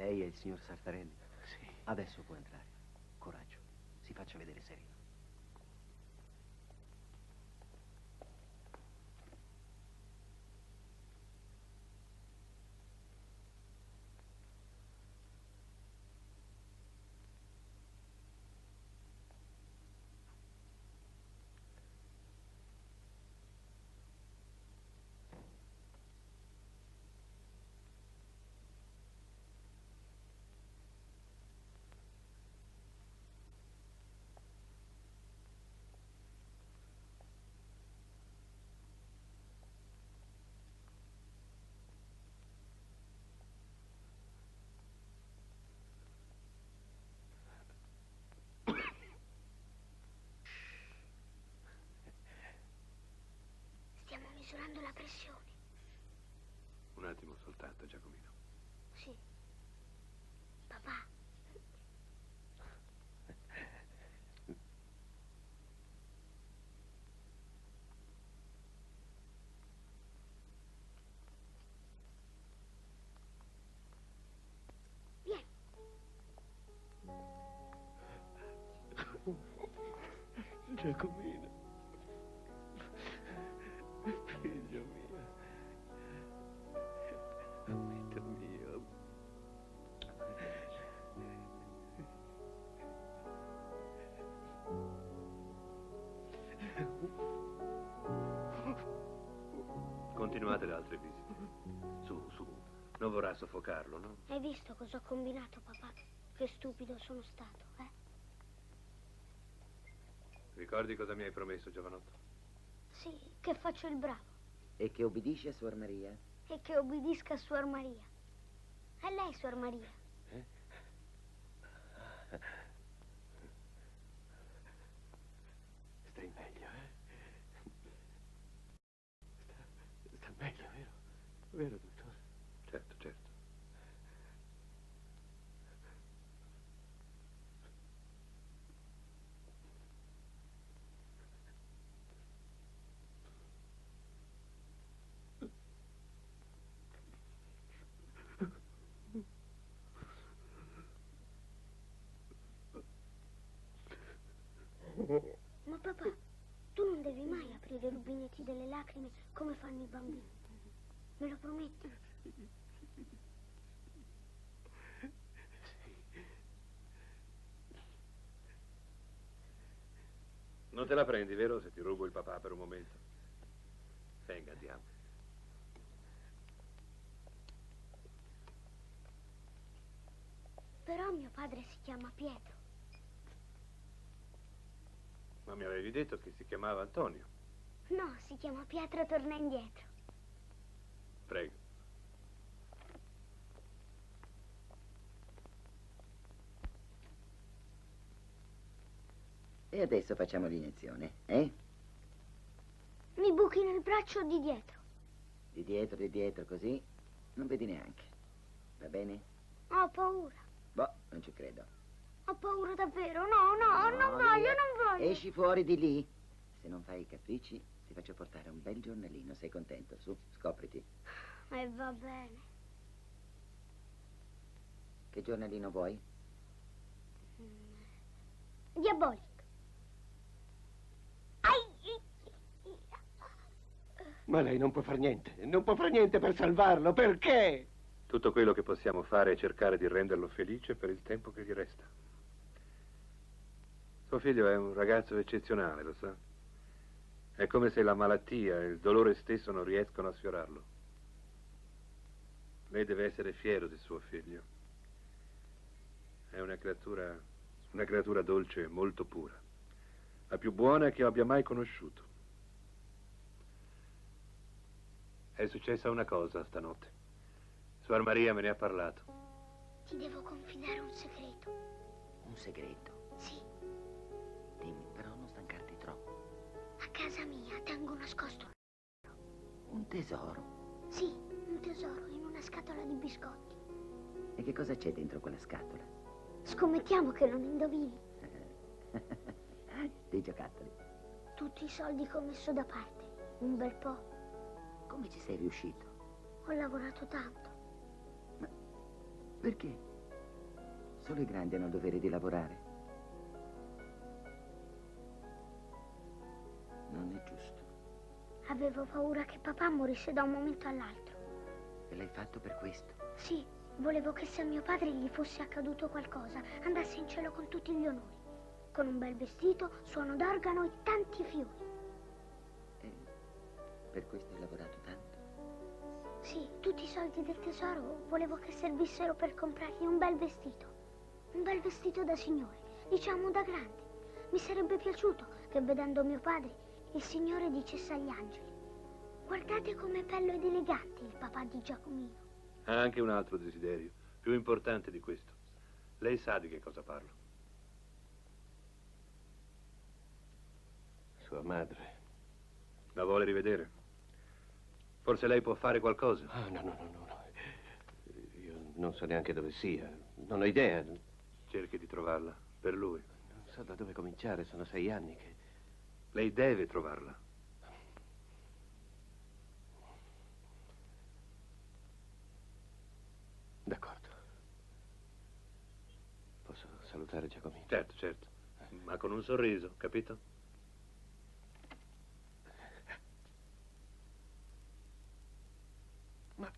Lei è il signor Sartarelli? Sì. Adesso può entrare. Coraggio, si faccia vedere sereno. Stiamo misurando la pressione. Un attimo soltanto, Giacomino. Sì. Papà. Vieni. Giacomino. Figlio mio. Amito mio. Continuate le altre visite. Su, su. Non vorrà soffocarlo, no? Hai visto cosa ho combinato, papà? Che stupido sono stato, eh? Ricordi cosa mi hai promesso, giovanotto? Sì, che faccio il bravo. E che obbedisce a Suor Maria? E che obbedisca a Suor Maria. A lei, Suor Maria. Stai meglio, eh? Sta meglio, vero? Vero, dottore? Certo, certo. Ma papà, tu non devi mai aprire i rubinetti delle lacrime come fanno i bambini. Me lo prometti? Non te la prendi, vero, se ti rubo il papà per un momento? Venga, andiamo. Però mio padre si chiama Pietro. Ma mi avevi detto che si chiamava Antonio. No, si chiama Pietro Torna Indietro. Prego. E adesso facciamo l'iniezione, eh? Mi buchi nel braccio di dietro. Di dietro, così non vedi neanche. Va bene? Ho paura. Boh, non ci credo. Ho paura davvero. No, non voglio, non voglio. Esci fuori di lì. Se non fai i capricci, ti faccio portare un bel giornalino. Sei contento? Su, scopriti. E va bene. Che giornalino vuoi? Diabolico. Ma lei non può far niente. Non può far niente per salvarlo. Perché? Tutto quello che possiamo fare è cercare di renderlo felice per il tempo che gli resta. Suo figlio è un ragazzo eccezionale, lo sa? È come se la malattia e il dolore stesso non riescono a sfiorarlo. Lei deve essere fiero del suo figlio. È una creatura dolce e molto pura. La più buona che io abbia mai conosciuto. È successa una cosa stanotte. Suor Maria me ne ha parlato. Ti devo confidare un segreto. Un segreto? Sì. Dimmi, però non stancarti troppo. A casa mia tengo nascosto Un tesoro? Sì, un tesoro in una scatola di biscotti. E che cosa c'è dentro quella scatola? Scommettiamo che non indovini. Dei giocattoli. Tutti i soldi che ho messo da parte. Un bel po'. Come ci sei riuscito? Ho lavorato tanto. Perché? Solo i grandi hanno il dovere di lavorare. Non è giusto. Avevo paura che papà morisse da un momento all'altro. E l'hai fatto per questo? Sì, volevo che se a mio padre gli fosse accaduto qualcosa, andasse in cielo con tutti gli onori. Con un bel vestito, suono d'organo e tanti fiori. E per questo hai lavorato tanto? Sì, tutti i soldi del tesoro volevo che servissero per comprargli un bel vestito. Un bel vestito da signore, diciamo da grande. Mi sarebbe piaciuto che vedendo mio padre il Signore dicesse agli angeli: guardate com'è bello ed elegante il papà di Giacomino. Ha anche un altro desiderio, più importante di questo. Lei sa di che cosa parlo. Sua madre. La vuole rivedere? Forse lei può fare qualcosa? Ah, no. Io non so neanche dove sia. Non ho idea. Cerchi di trovarla, per lui. Non so da dove cominciare, sono 6 anni che... Lei deve trovarla. D'accordo. Posso salutare Giacomino? Certo. Ma con un sorriso, capito? Ma...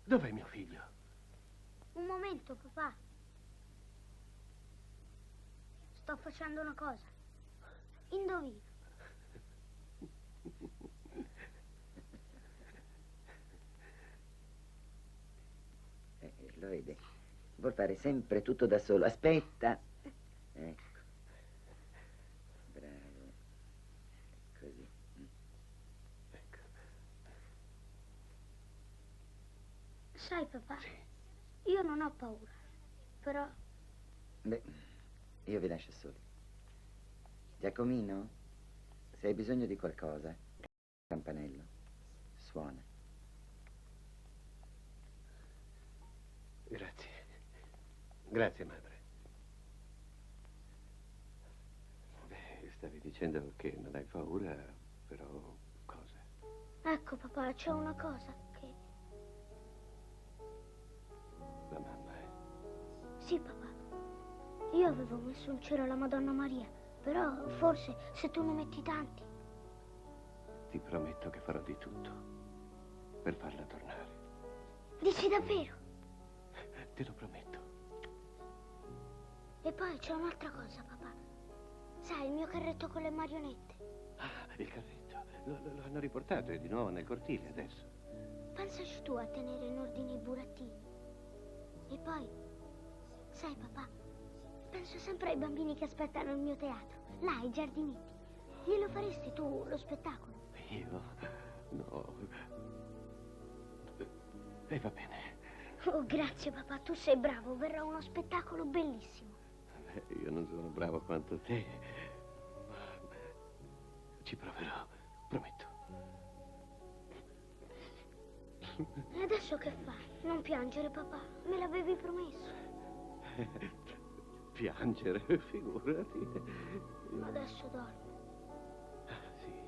dov'è mio figlio? Un momento, papà. Sto facendo una cosa. Indovina. Lo vede? Vuol fare sempre tutto da solo. Aspetta. Ecco. Bravo. Così. Ecco. Sai, papà, io non ho paura. Però... Beh, io vi lascio soli. Giacomino, se hai bisogno di qualcosa, campanello, suona. Grazie, madre. Beh, stavi dicendo che non hai paura, però cosa? Ecco, papà, c'è una cosa che... La mamma, Sì, papà. Io avevo messo in cielo la Madonna Maria, però forse se tu ne metti tanti... Ti prometto che farò di tutto per farla tornare. Dici davvero? Te lo prometto. E poi c'è un'altra cosa, papà. Sai, il mio carretto con le marionette. Ah, il carretto. Lo hanno riportato, è di nuovo nel cortile adesso. Pensaci tu a tenere in ordine i burattini. E poi, sai, papà, penso sempre ai bambini che aspettano il mio teatro, là, ai giardinetti. Glielo faresti tu, lo spettacolo? Io? No. E va bene. Oh, grazie, papà, tu sei bravo. Verrà uno spettacolo bellissimo. Io non sono bravo quanto te, ma ci proverò, prometto. E adesso che fai? Non piangere, papà. Me l'avevi promesso. Piangere, figurati. Adesso dormo. Sì.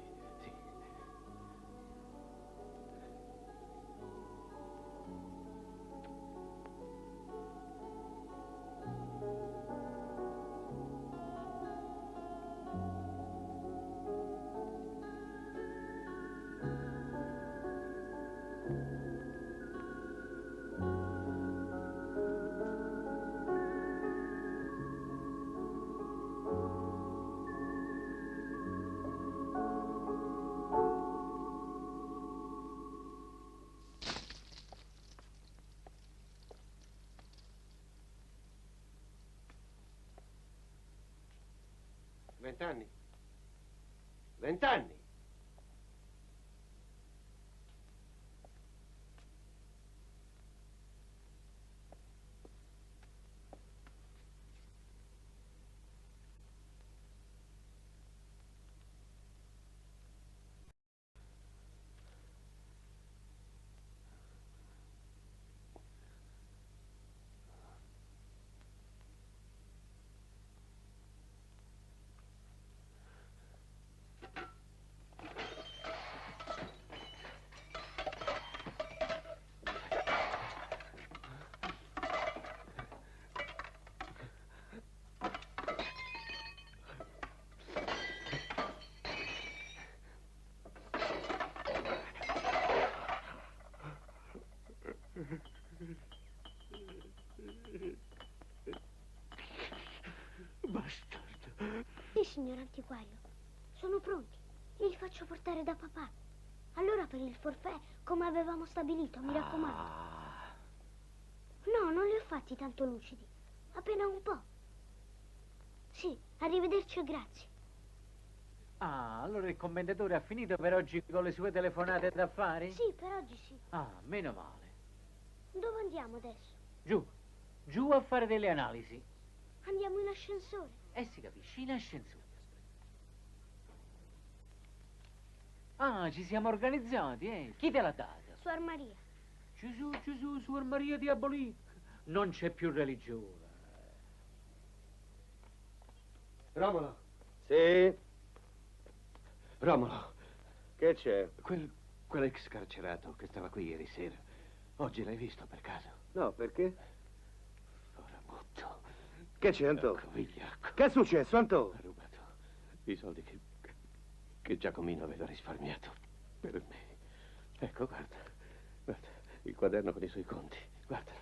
Vent'anni. Bastardo. Sì, signor antiquario. Sono pronti. Li faccio portare da papà. Allora per il forfait, come avevamo stabilito, mi raccomando. No, non li ho fatti tanto lucidi. Appena un po'. Sì, arrivederci e grazie. Ah, allora il commendatore ha finito per oggi con le sue telefonate da fare? Sì, per oggi sì. Ah, meno male. Dove andiamo adesso? Giù a fare delle analisi. Andiamo in ascensore. Si capisce, in ascensore. Ah, ci siamo organizzati, eh? Chi te l'ha data? Suor Maria. Gesù, Suor Maria Diabolì. Non c'è più religione. Romolo. Sì? Romolo. Che c'è? Quell'ex carcerato che stava qui ieri sera. Oggi l'hai visto per caso? No, perché? Foramutto. Che c'è, Antò? Vigliacco. Che è successo, Antò? Ha rubato i soldi che Giacomino aveva risparmiato per me. Ecco, guarda, il quaderno con i suoi conti. Guarda,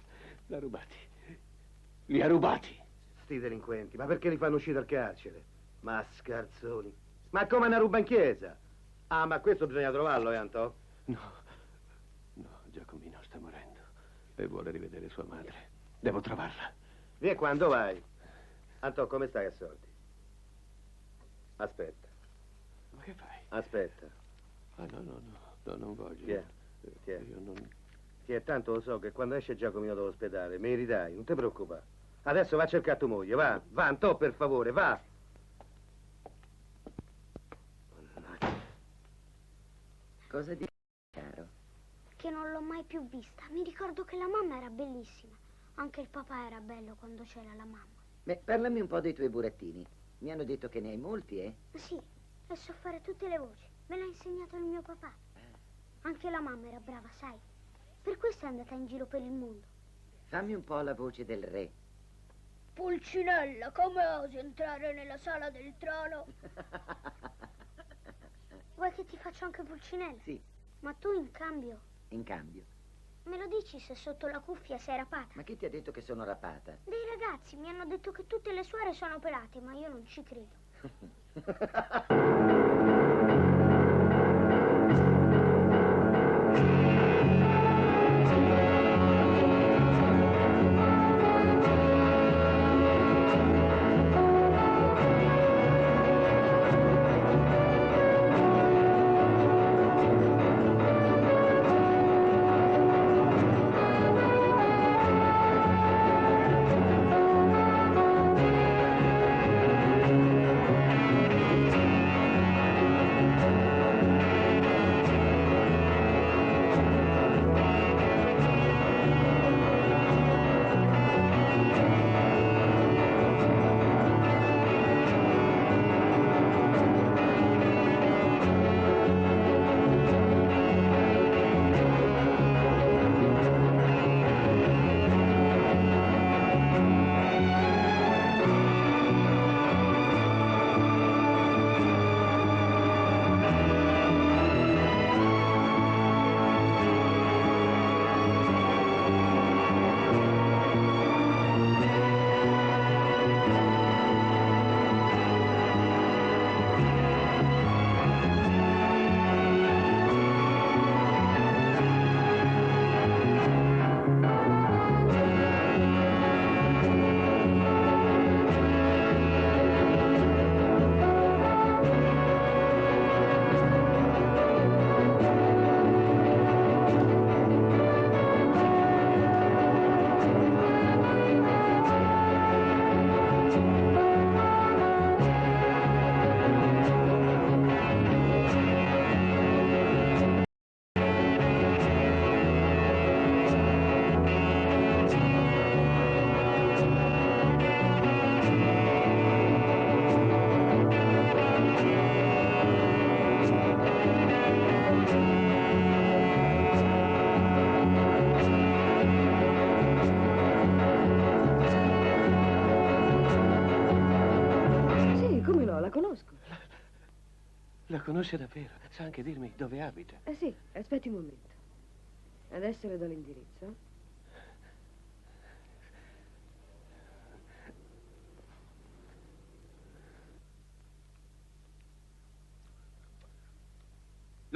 l'ha rubati. Li ha rubati. Sti delinquenti, ma perché li fanno uscire dal carcere? Ma scarzoni. Ma come una ruba in chiesa? Ah, ma questo bisogna trovarlo, Antò? No, Giacomino sta morendo e vuole rivedere sua madre. Devo trovarla. Vieni, quando vai? Antò, come stai a soldi? Aspetta. Ma che fai? Aspetta. Ah, no, non voglio. Chi è? Io non... Chi è? Tanto lo so che quando esce Giacomino dall'ospedale me li ridai, non ti preoccupare. Adesso va a cercare tua moglie, va, Antò, per favore, va. Cosa dici, caro? Che non l'ho mai più vista. Mi ricordo che la mamma era bellissima. Anche il papà era bello quando c'era la mamma. Beh, parlami un po' dei tuoi burattini. Mi hanno detto che ne hai molti, eh? Sì, e so fare tutte le voci. Me l'ha insegnato il mio papà. Anche la mamma era brava, sai. Per questo è andata in giro per il mondo. Fammi un po' la voce del re. Pulcinella, come osi entrare nella sala del trono? Vuoi che ti faccia anche Pulcinella? Sì. Ma tu in cambio? In cambio? Me lo dici se sotto la cuffia sei rapata? Ma chi ti ha detto che sono rapata? Dei ragazzi mi hanno detto che tutte le suore sono pelate, ma io non ci credo. La conosce davvero? Sa anche dirmi dove abita? Sì, aspetti un momento. Adesso le do l'indirizzo.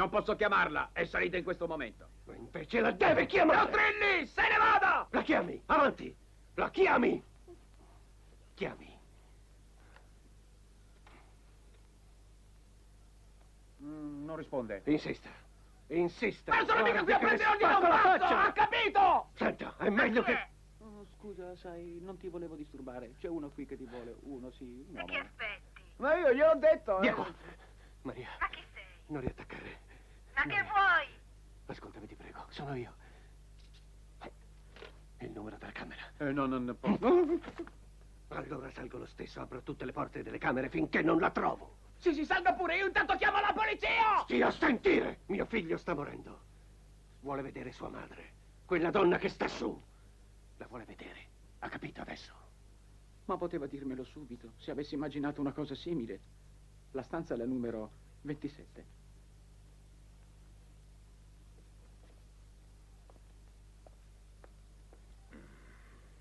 Non posso chiamarla, è salita in questo momento. Ma invece la deve chiamare! Neutrilli, se ne vada! La chiami, avanti! La chiami! Chiami. Non risponde. Insista. Insista. Ma sono mica qui a Guardi che le prendere ogni spacco la pazzo, faccia! ha capito? Senta, è meglio che... Oh, scusa, sai, non ti volevo disturbare. C'è uno qui che ti vuole, uno sì, un uomo. Che aspetti? Ma io gliel'ho detto. Via qua. Maria, Ma chi sei? non riattaccare. Ma che vuoi? Ascoltami, ti prego, sono io. Il numero della camera. Non posso. Allora salgo lo stesso, apro tutte le porte delle camere finché non la trovo. Si salga pure, io intanto chiamo la polizia! Stia a sentire! Mio figlio sta morendo. Vuole vedere sua madre. Quella donna che sta su. La vuole vedere. Ha capito adesso? Ma poteva dirmelo subito, se avessi immaginato una cosa simile. La stanza è la numero 27.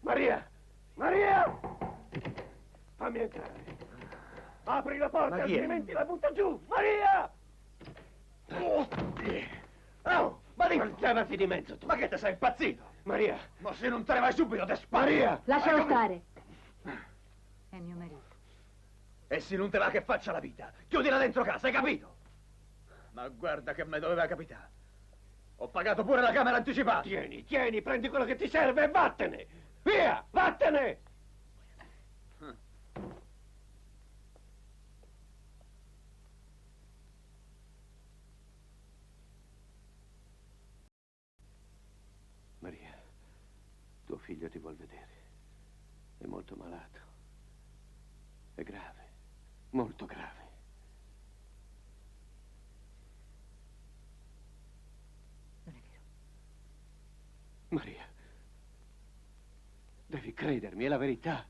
Maria! Maria! Fammi entrare. Apri la porta, Ma chi è? altrimenti la butto giù. Maria! Oh, ma levati di mezzo tu. Ma che te sei impazzito? Maria! Ma se non te ne vai subito, te sparo! Maria! Lascialo stare. È mio marito. E se non te va che faccia la vita, chiudila dentro casa, hai capito? Ma guarda che me doveva capitare. Ho pagato pure la camera anticipata. Tieni, prendi quello che ti serve e vattene! Via, vattene! Maria, tuo figlio ti vuol vedere. È molto malato. È grave, molto grave. Non è vero. Maria, devi credermi, è la verità.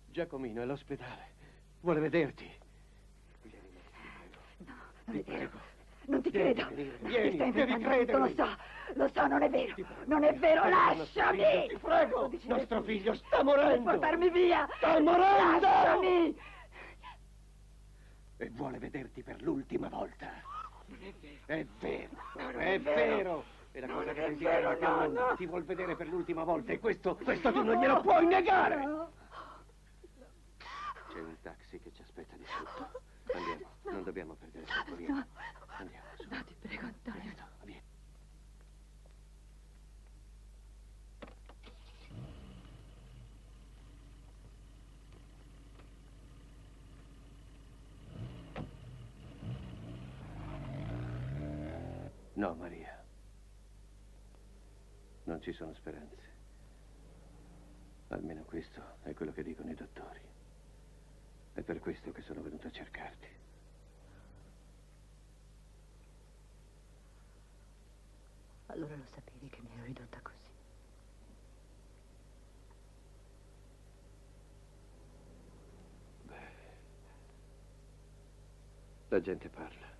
Giacomino è all'ospedale. Vuole vederti. No, non è vero. Non ti credo. Vieni, Ti stai devi inventando tutto, lo so, non è vero. Non è vero, lasciami! Ti prego! Nostro figlio sta morendo! Portarmi via! Sta morendo! Lasciami! E vuole vederti per l'ultima volta. È vero, è vero. È la cosa che desidera più al mondo. Ti vuol vedere per l'ultima volta e questo tu non glielo puoi negare. C'è un taxi che ci aspetta di sotto. Andiamo, non dobbiamo perdere tempo, via. No. Andiamo, su. No, ti prego, Antonio. Presto, via. No, Maria. Non ci sono speranze. Almeno questo è quello che dicono i dottori. È per questo che sono venuto a cercarti. Allora lo sapevi che mi ero ridotta così. Beh, la gente parla.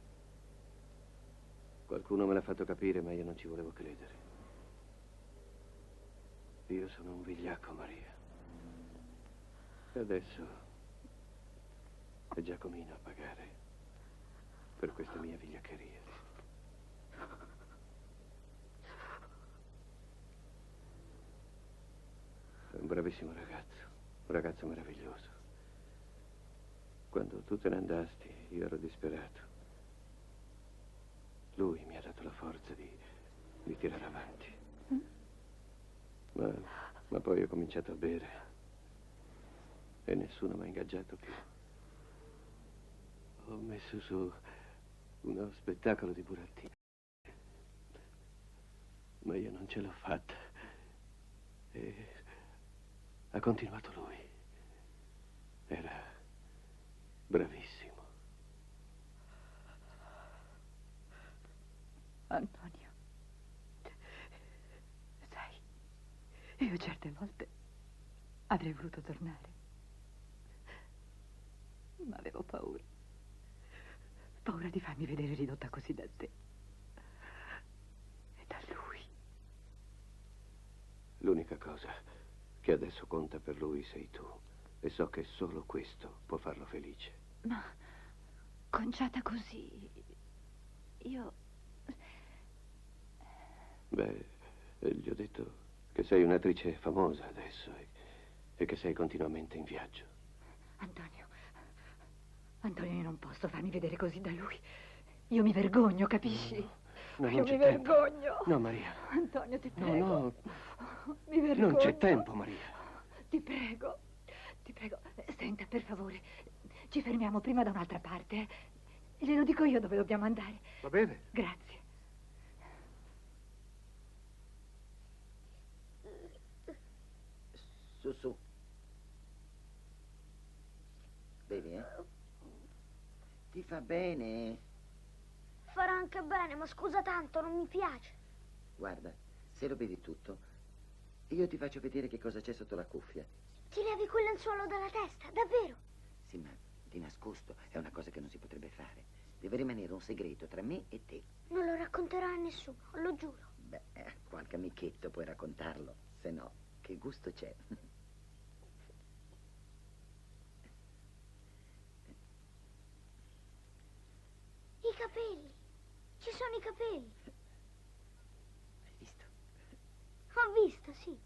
Qualcuno me l'ha fatto capire, ma io non ci volevo credere. Io sono un vigliacco, Maria. E adesso è Giacomino a pagare per questa mia vigliaccheria. È un bravissimo ragazzo, un ragazzo meraviglioso. Quando tu te ne andasti, io ero disperato. Lui mi ha dato la forza di tirare avanti. Ma poi ho cominciato a bere e nessuno mi ha ingaggiato più. Ho messo su uno spettacolo di burattini, ma io non ce l'ho fatta. E ha continuato lui. Era bravissimo. Antonio, sai, io certe volte avrei voluto tornare, ma avevo paura. Paura di farmi vedere ridotta così da te e da lui. L'unica cosa che adesso conta per lui sei tu. E so che solo questo può farlo felice. Ma conciata così. Io... Beh, gli ho detto che sei un'attrice famosa adesso e che sei continuamente in viaggio. Antonio, io non posso farmi vedere così da lui. Io mi vergogno, capisci? No, io non mi c'è tempo. vergogno. No, Maria. Antonio, ti prego. No, Mi vergogno. non c'è tempo, Maria. Ti prego. Senta, per favore, ci fermiamo prima da un'altra parte. Glielo dico io dove dobbiamo andare. Va bene. Grazie. Su. Bevi, eh? Ti fa bene? Farà anche bene, ma scusa tanto, non mi piace. Guarda, se lo bevi tutto, io ti faccio vedere che cosa c'è sotto la cuffia. Ti levi quel lenzuolo dalla testa, davvero? Sì, ma di nascosto è una cosa che non si potrebbe fare. Deve rimanere un segreto tra me e te. Non lo racconterò a nessuno, lo giuro. Beh, qualche amichetto puoi raccontarlo, se no, che gusto c'è? I capelli. Ci sono i capelli. Hai visto? Ho visto, sì.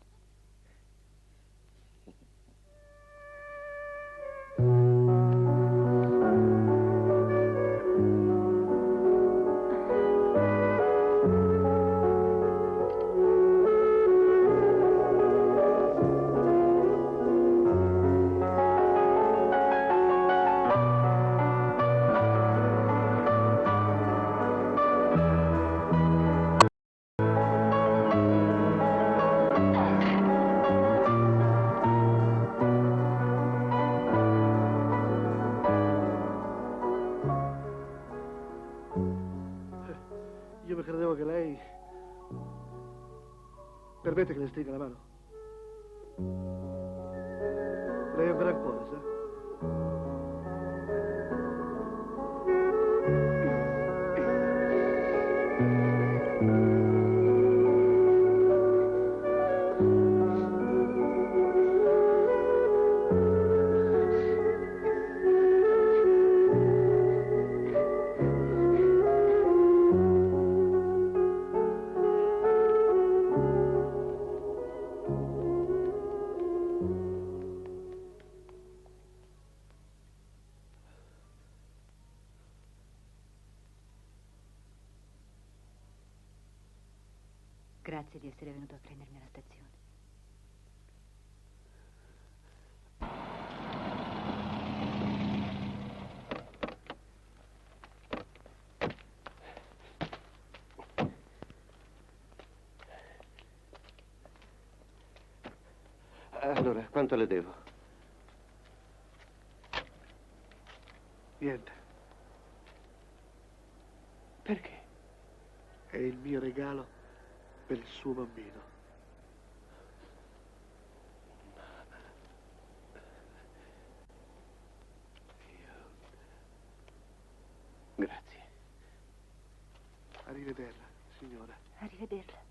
Io credevo che lei... Permette che le stringa la mano? Lei ha un gran cuore, sa? Grazie di essere venuto a prendermi alla stazione. Allora, quanto le devo? Niente. Perché? È il mio regalo per il suo bambino. Grazie. Arrivederla, signora. Arrivederla.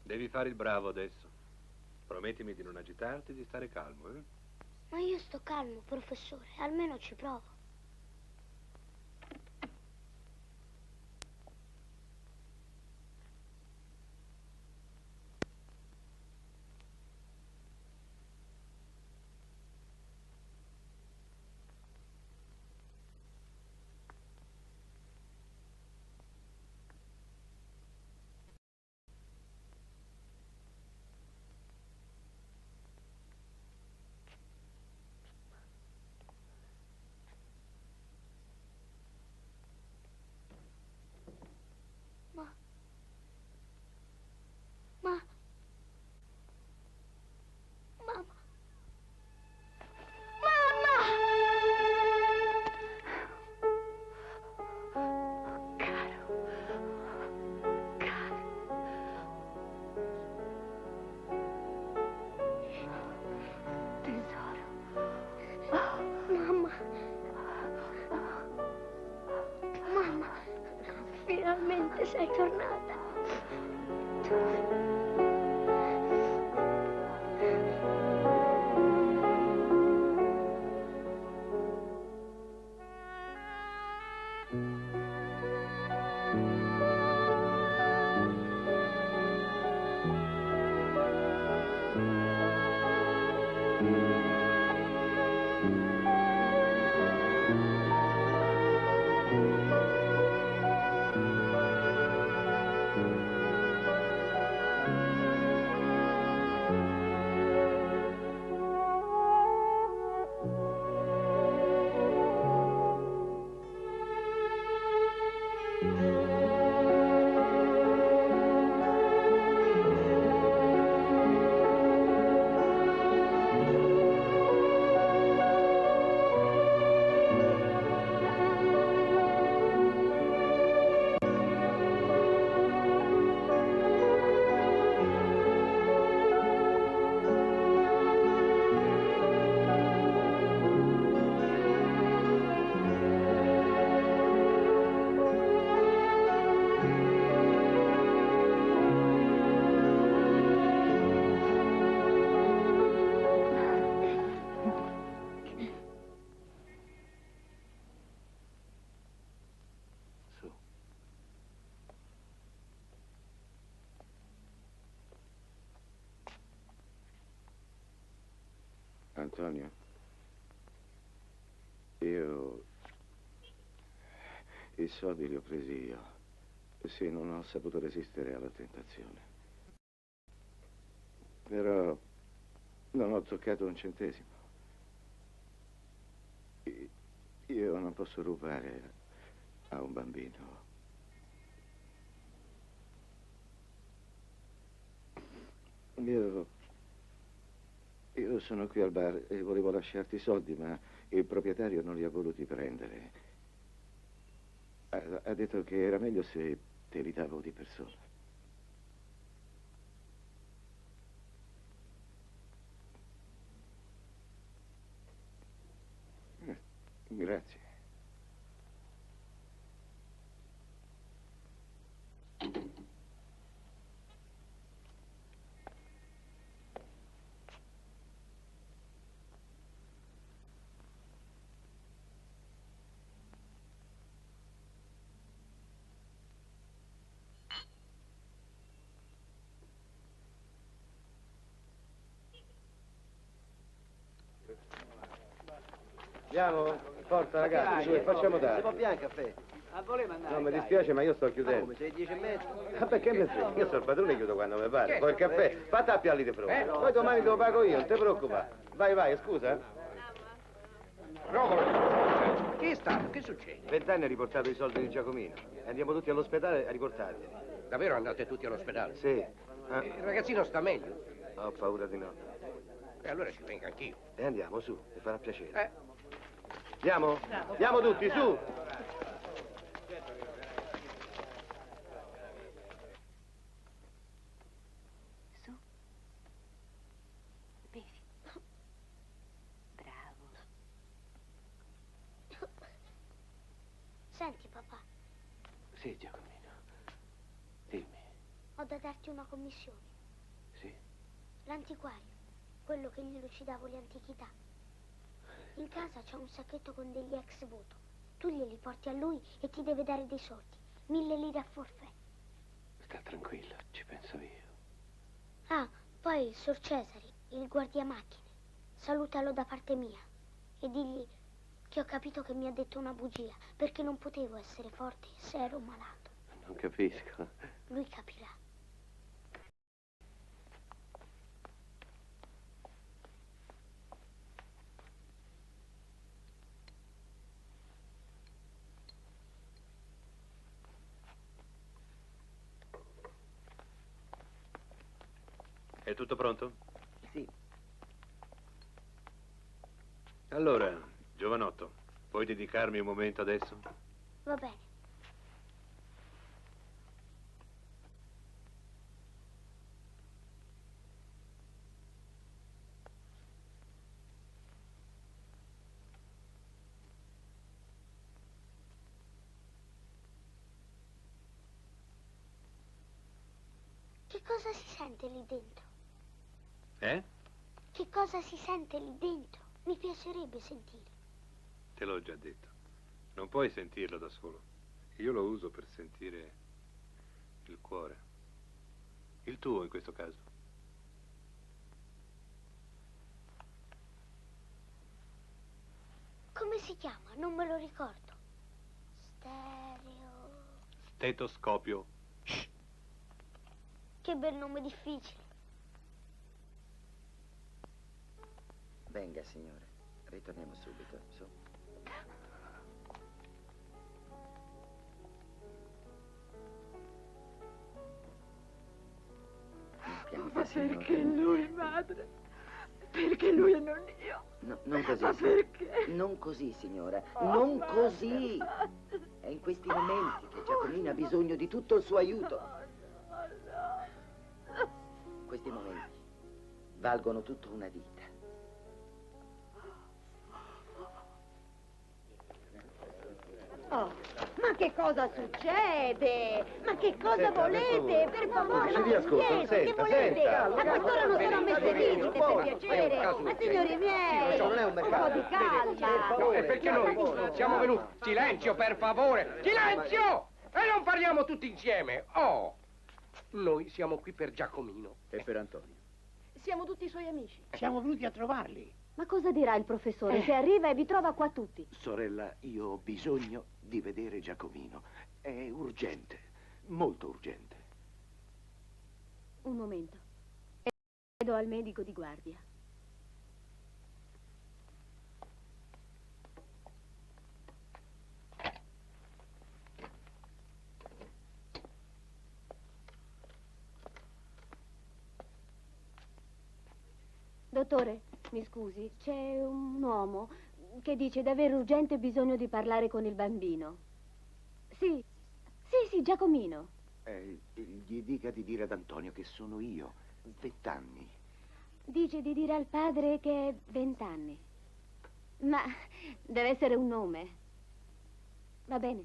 Devi fare il bravo adesso. Promettimi di non agitarti e di stare calmo, eh? Ma io sto calmo, professore, almeno ci provo. Antonio, io... I soldi li ho presi io. Sì, non ho saputo resistere alla tentazione. Però non ho toccato un centesimo. Io non posso rubare a un bambino. Io sono qui al bar e volevo lasciarti i soldi, ma il proprietario non li ha voluti prendere. Ha detto che era meglio se te li davo di persona. Grazie. Andiamo? Forza ragazzi, su, facciamo Si dare. può pian caffè? Ah, voleva andare? No, mi dispiace, ma io sto chiudendo. Come, sei 10:30? Ma perché mi frega? Io sono il padrone e chiudo quando mi pare. Poi il caffè, fate a pialli di frutta. Poi domani te lo pago io, non ti preoccupare. Vai, vai, scusa. Romolo, che è stato? Che succede? 20 anni ha riportato i soldi di Giacomino. Andiamo tutti all'ospedale a riportarli. Davvero andate tutti all'ospedale? Sì. Il ragazzino sta meglio? Ho paura di no. E allora ci venga anch'io. E andiamo, su, ti farà piacere. Andiamo? Andiamo tutti, su! Su. Bevi. Bravo. Senti, papà, Sì, Giacomino. Dimmi. ho da darti una commissione. Sì? L'antiquario, quello che gli lucidavo le antichità. In casa c'è un sacchetto con degli ex voto. Tu glieli porti a lui e ti deve dare dei soldi. 1000 lire a forfè. Sta tranquillo, ci penso io. Ah, poi il Sor Cesari, il guardiamacchine. Salutalo da parte mia e digli che ho capito che mi ha detto una bugia, perché non potevo essere forte se ero malato. Non capisco. Lui capirà. È tutto pronto? Sì. Allora, giovanotto, puoi dedicarmi un momento adesso? Va bene. Che cosa si sente lì dentro? Che cosa si sente lì dentro? Mi piacerebbe sentire. Te l'ho già detto. Non puoi sentirlo da solo. Io lo uso per sentire il cuore. Il tuo in questo caso. Come si chiama? Non me lo ricordo. Stereo. Stetoscopio. Che bel nome difficile. Venga, signore. Ritorniamo subito. Su. Ma perché lui, madre? Perché lui e non io? No, non così. Ma perché? Non così, signora. Non così. È in questi momenti che Giacomino ha bisogno di tutto il suo aiuto. Questi momenti valgono tutta una vita. Oh, ma che cosa succede? Ma che cosa volete? Per favore, Ci ma riascolto, che senta, volete? senta. A quest'ora non sono messe visite, per piacere. Ma signori miei, non è un po' di calma. No, è perché noi siamo venuti. Silenzio, per favore! Silenzio! E non parliamo tutti insieme. Oh! Noi siamo qui per Giacomino. E per Antonio. Siamo tutti i suoi amici. Siamo venuti a trovarli. Ma cosa dirà il professore se arriva e vi trova qua tutti? Sorella, io ho bisogno di vedere Giacomino. È urgente, molto urgente. Un momento. Chiedo al medico di guardia. Dottore, mi scusi, c'è un uomo che dice di avere urgente bisogno di parlare con il bambino. Sì, sì, Giacomino. Gli dica di dire ad Antonio che sono io, 20 anni. Dice di dire al padre che è 20 anni. Ma deve essere un nome. Va bene.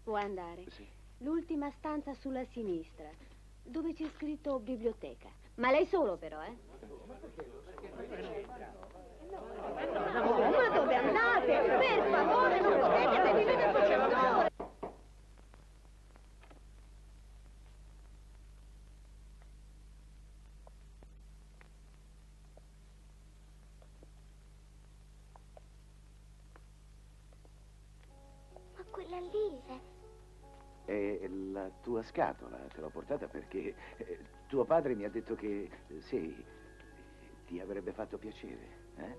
Può andare. Sì. L'ultima stanza sulla sinistra, dove c'è scritto biblioteca. Ma lei solo però, eh? Ma dove andate? Per favore, non potete venire dal professore! Ma quella lì È la tua scatola, te l'ho portata perché tuo padre mi ha detto che, sì, ti avrebbe fatto piacere, eh?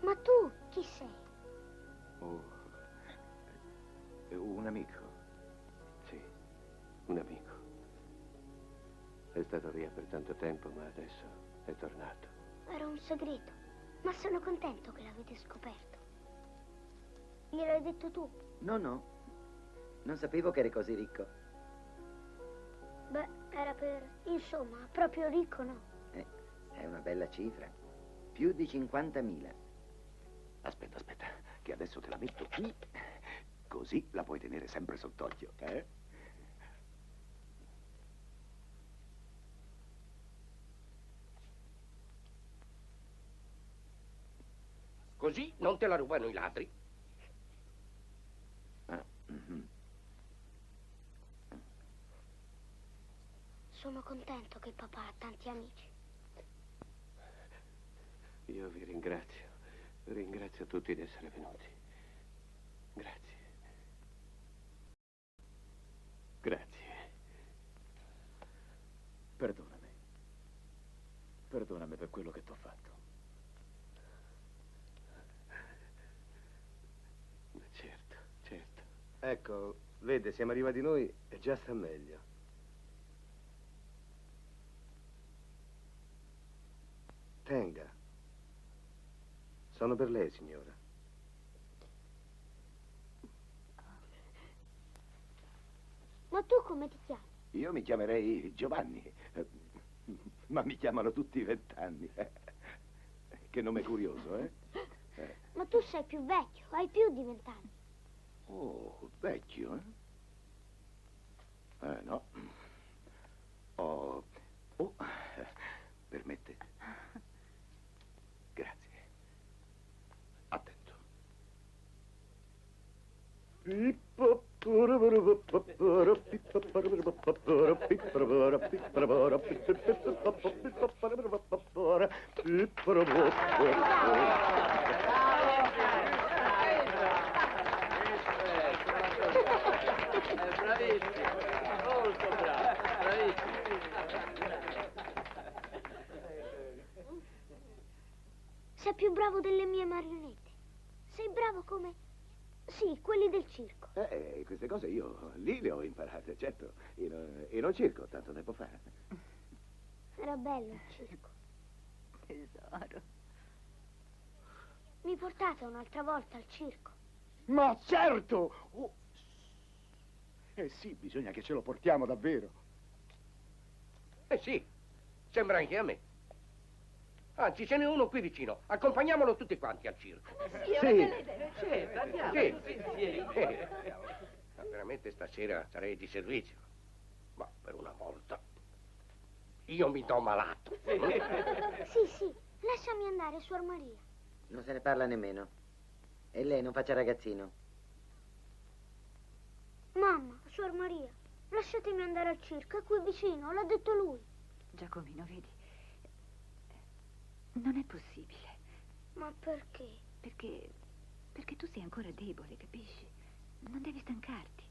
Ma tu chi sei? Oh, un amico. Sì, un amico. È stato via per tanto tempo, ma adesso è tornato. Era un segreto, ma sono contento che l'avete scoperto. Gliel'hai detto tu? No, non sapevo che eri così ricco. Beh, era per... Insomma, proprio ricco, no? È una bella cifra. Più di 50.000. Aspetta, che adesso te la metto qui, così la puoi tenere sempre sott'occhio, eh? Così non te la rubano i ladri. Sono contento che papà ha tanti amici. Io vi ringrazio. Ringrazio tutti di essere venuti. Grazie. Grazie. Perdonami. Perdonami per quello che t'ho fatto. Certo. Ecco, vede, siamo arrivati noi e già sta meglio. Tenga. Sono per lei, signora. Ma tu come ti chiami? Io mi chiamerei Giovanni, ma mi chiamano tutti 20 anni. Che nome curioso, eh? Ma tu sei più vecchio, hai più di 20 anni. Oh, vecchio, eh? No. Oh, permette. Grazie. Attento. Bravissimo, molto bravo, bravissimo. Sei più bravo delle mie marionette. Sei bravo come... Sì, quelli del circo. Queste cose io lì le ho imparate, certo. In un circo, tanto tempo fa. Era bello il circo. Tesoro. Mi portate un'altra volta al circo? Ma certo! Oh. Sì, bisogna che ce lo portiamo davvero. Sì, sembra anche a me. Anzi, ce n'è uno qui vicino. Accompagniamolo tutti quanti al circo. Certo, andiamo. Sì. Tutti insieme. Ma veramente stasera sarei di servizio. Ma per una volta io mi do malato. Sì, lasciami andare, Suor Maria. Non se ne parla nemmeno. E lei non faccia ragazzino. Mamma, Suor Maria, Lasciatemi andare al circo, è qui vicino, l'ha detto lui. Giacomino, vedi, non è possibile. Ma perché? Perché tu sei ancora debole, capisci? Non devi stancarti.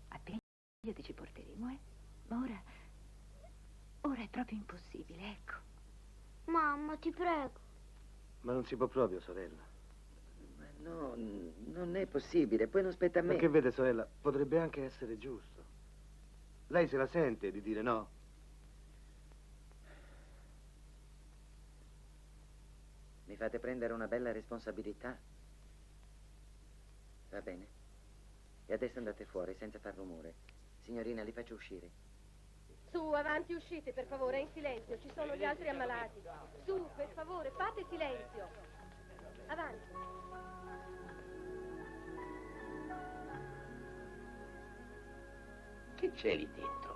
Appena io ti ci porteremo, Ma ora è proprio impossibile, ecco. Mamma, ti prego. Ma non si può proprio, sorella. Ma no, non è possibile, poi non spetta a me. Perché vede, sorella, potrebbe anche essere giusto. Lei se la sente di dire no? Mi fate prendere una bella responsabilità. Va bene. E adesso andate fuori senza far rumore. Signorina, li faccio uscire. Su, avanti, uscite, per favore, in silenzio. Ci sono gli altri ammalati. Su, per favore, fate silenzio. Avanti. Che c'è lì dentro?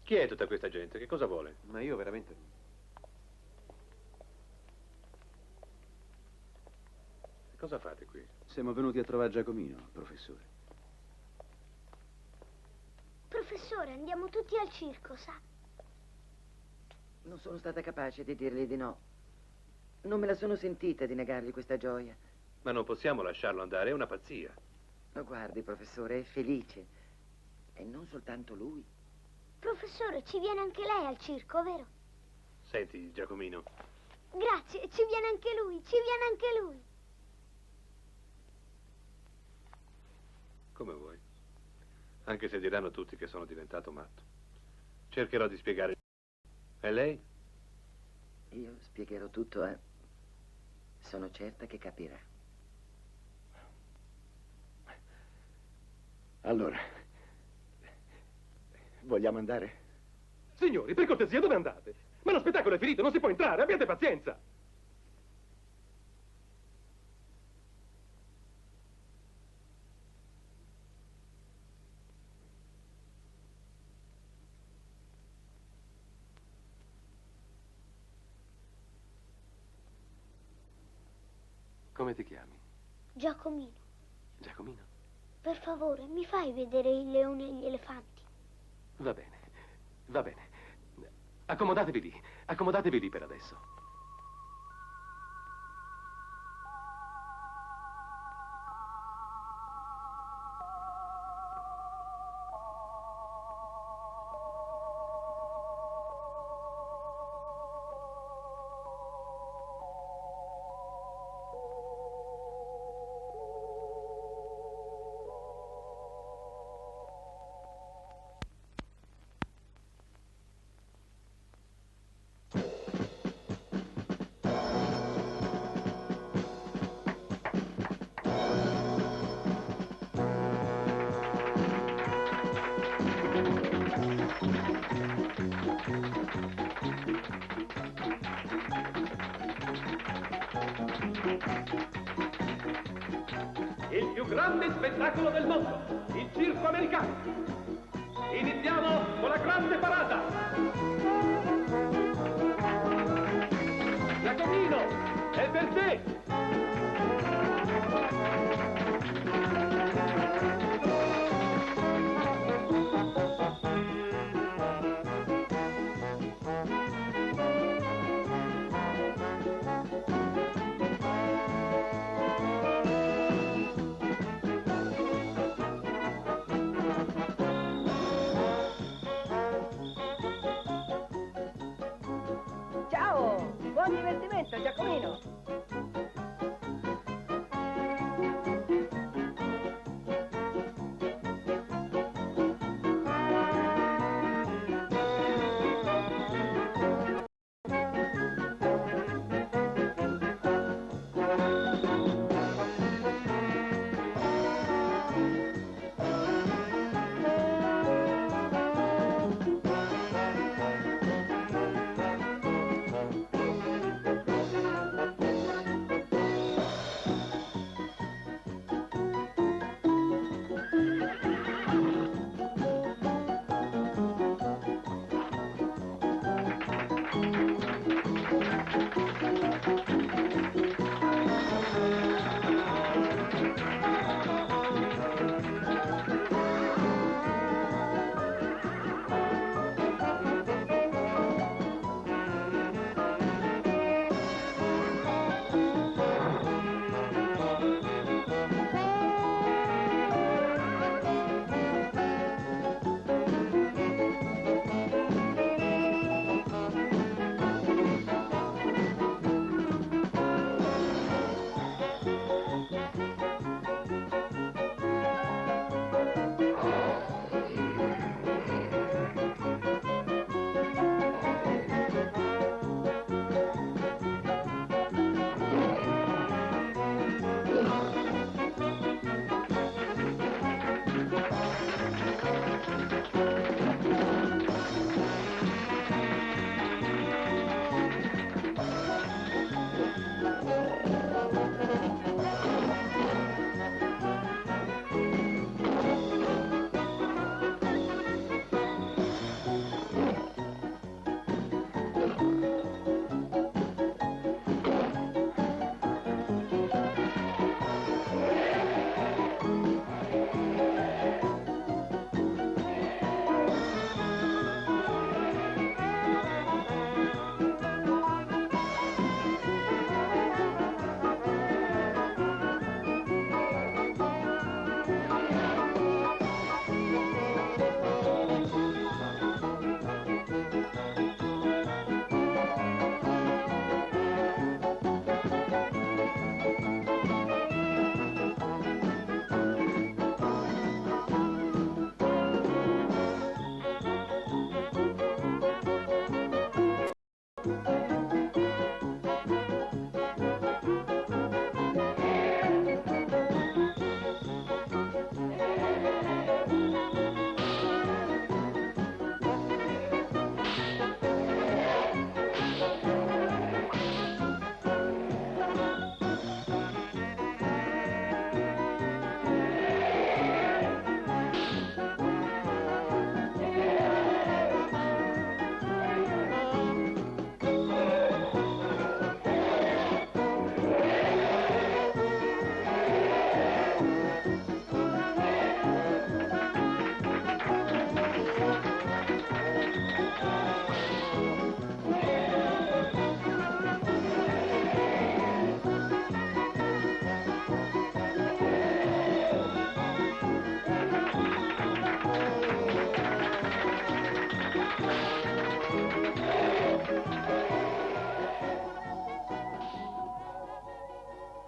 Chi è tutta questa gente? Che cosa vuole? Ma io veramente... Cosa fate qui? Siamo venuti a trovare Giacomino, professore. Professore, andiamo tutti al circo, sa? Non sono stata capace di dirgli di no. Non me la sono sentita di negargli questa gioia. Ma non possiamo lasciarlo andare, è una pazzia. Ma guardi, professore, è felice. E non soltanto lui. Professore, ci viene anche lei al circo, vero? Senti, Giacomino. Grazie, ci viene anche lui, ci viene anche lui. Come vuoi. Anche se diranno tutti che sono diventato matto. Cercherò di spiegare. E lei? Io spiegherò tutto, eh. Sono certa che capirà. Allora, vogliamo andare? Signori, per cortesia, dove andate? Ma lo spettacolo è finito, non si può entrare, abbiate pazienza! Come ti chiami? Giacomino, Giacomino? per favore, mi fai vedere il leone e gli elefanti? Va bene, va bene. Accomodatevi lì per adesso. Il più grande spettacolo del mondo, il circo americano. Iniziamo con la grande parata. Giacomino, è per te. Buon divertimento, Giacomino!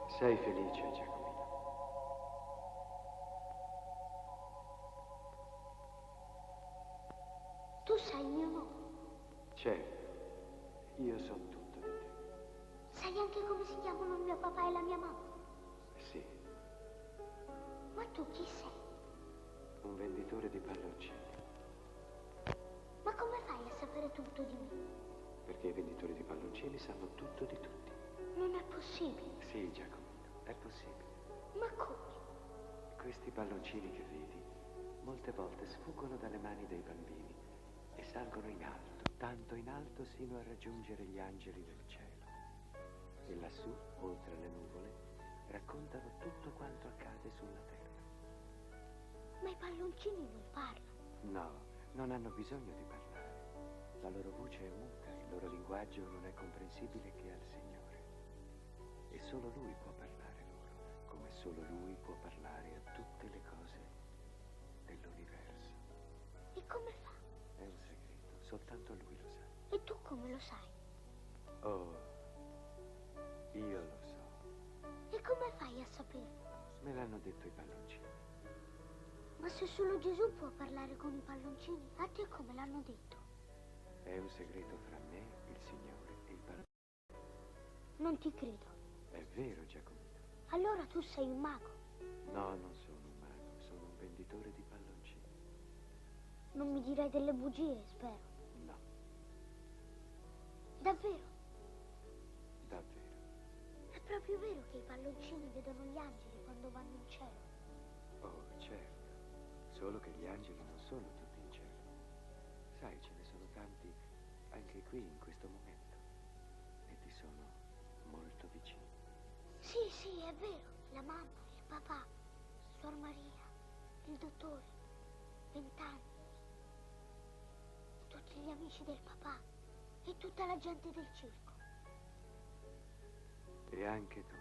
Sei felice, Giacomino? Tu sai, io no. Certo, io so tutto di te. Sai anche come si chiamano mio papà e la mia mamma? Sì, Ma tu chi sei? un venditore di palloncini. Ma come fai a sapere tutto di me? Perché i venditori di palloncini sanno tutto di tutti. Non è possibile. Sì, Giacomino, è possibile. Ma come? Questi palloncini che vedi molte volte sfuggono dalle mani dei bambini e salgono in alto, tanto in alto sino a raggiungere gli angeli del cielo. E lassù, oltre le nuvole, raccontano tutto quanto accade sulla terra. Ma i palloncini non parlano. No, non hanno bisogno di parlare. La loro voce è muta, il loro linguaggio non è comprensibile che al Signore. E solo Lui può parlare loro, come solo Lui può parlare a tutte le cose dell'universo. E come fa? È un segreto, soltanto Lui lo sa. E tu come lo sai? Oh, Io lo so. E come fai a saperlo? Me l'hanno detto i palloncini. Ma se solo Gesù può parlare con i palloncini, a te come l'hanno detto? È un segreto fra me, il Signore e i palloncini. Non ti credo. È vero, Giacomino. Allora tu sei un mago. No, non sono un mago, sono un venditore di palloncini. Non mi dirai delle bugie, spero. No, Davvero? davvero. È proprio vero che i palloncini vedono gli angeli quando vanno in cielo? Oh, certo. Solo che gli angeli non sono tutti in cielo. Sai, ce ne sono tanti anche qui in questo momento. E ti sono molto vicini. Sì, è vero. La mamma, il papà, Suor Maria, il dottore, 20 anni. Tutti gli amici del papà e tutta la gente del circo. E anche tu,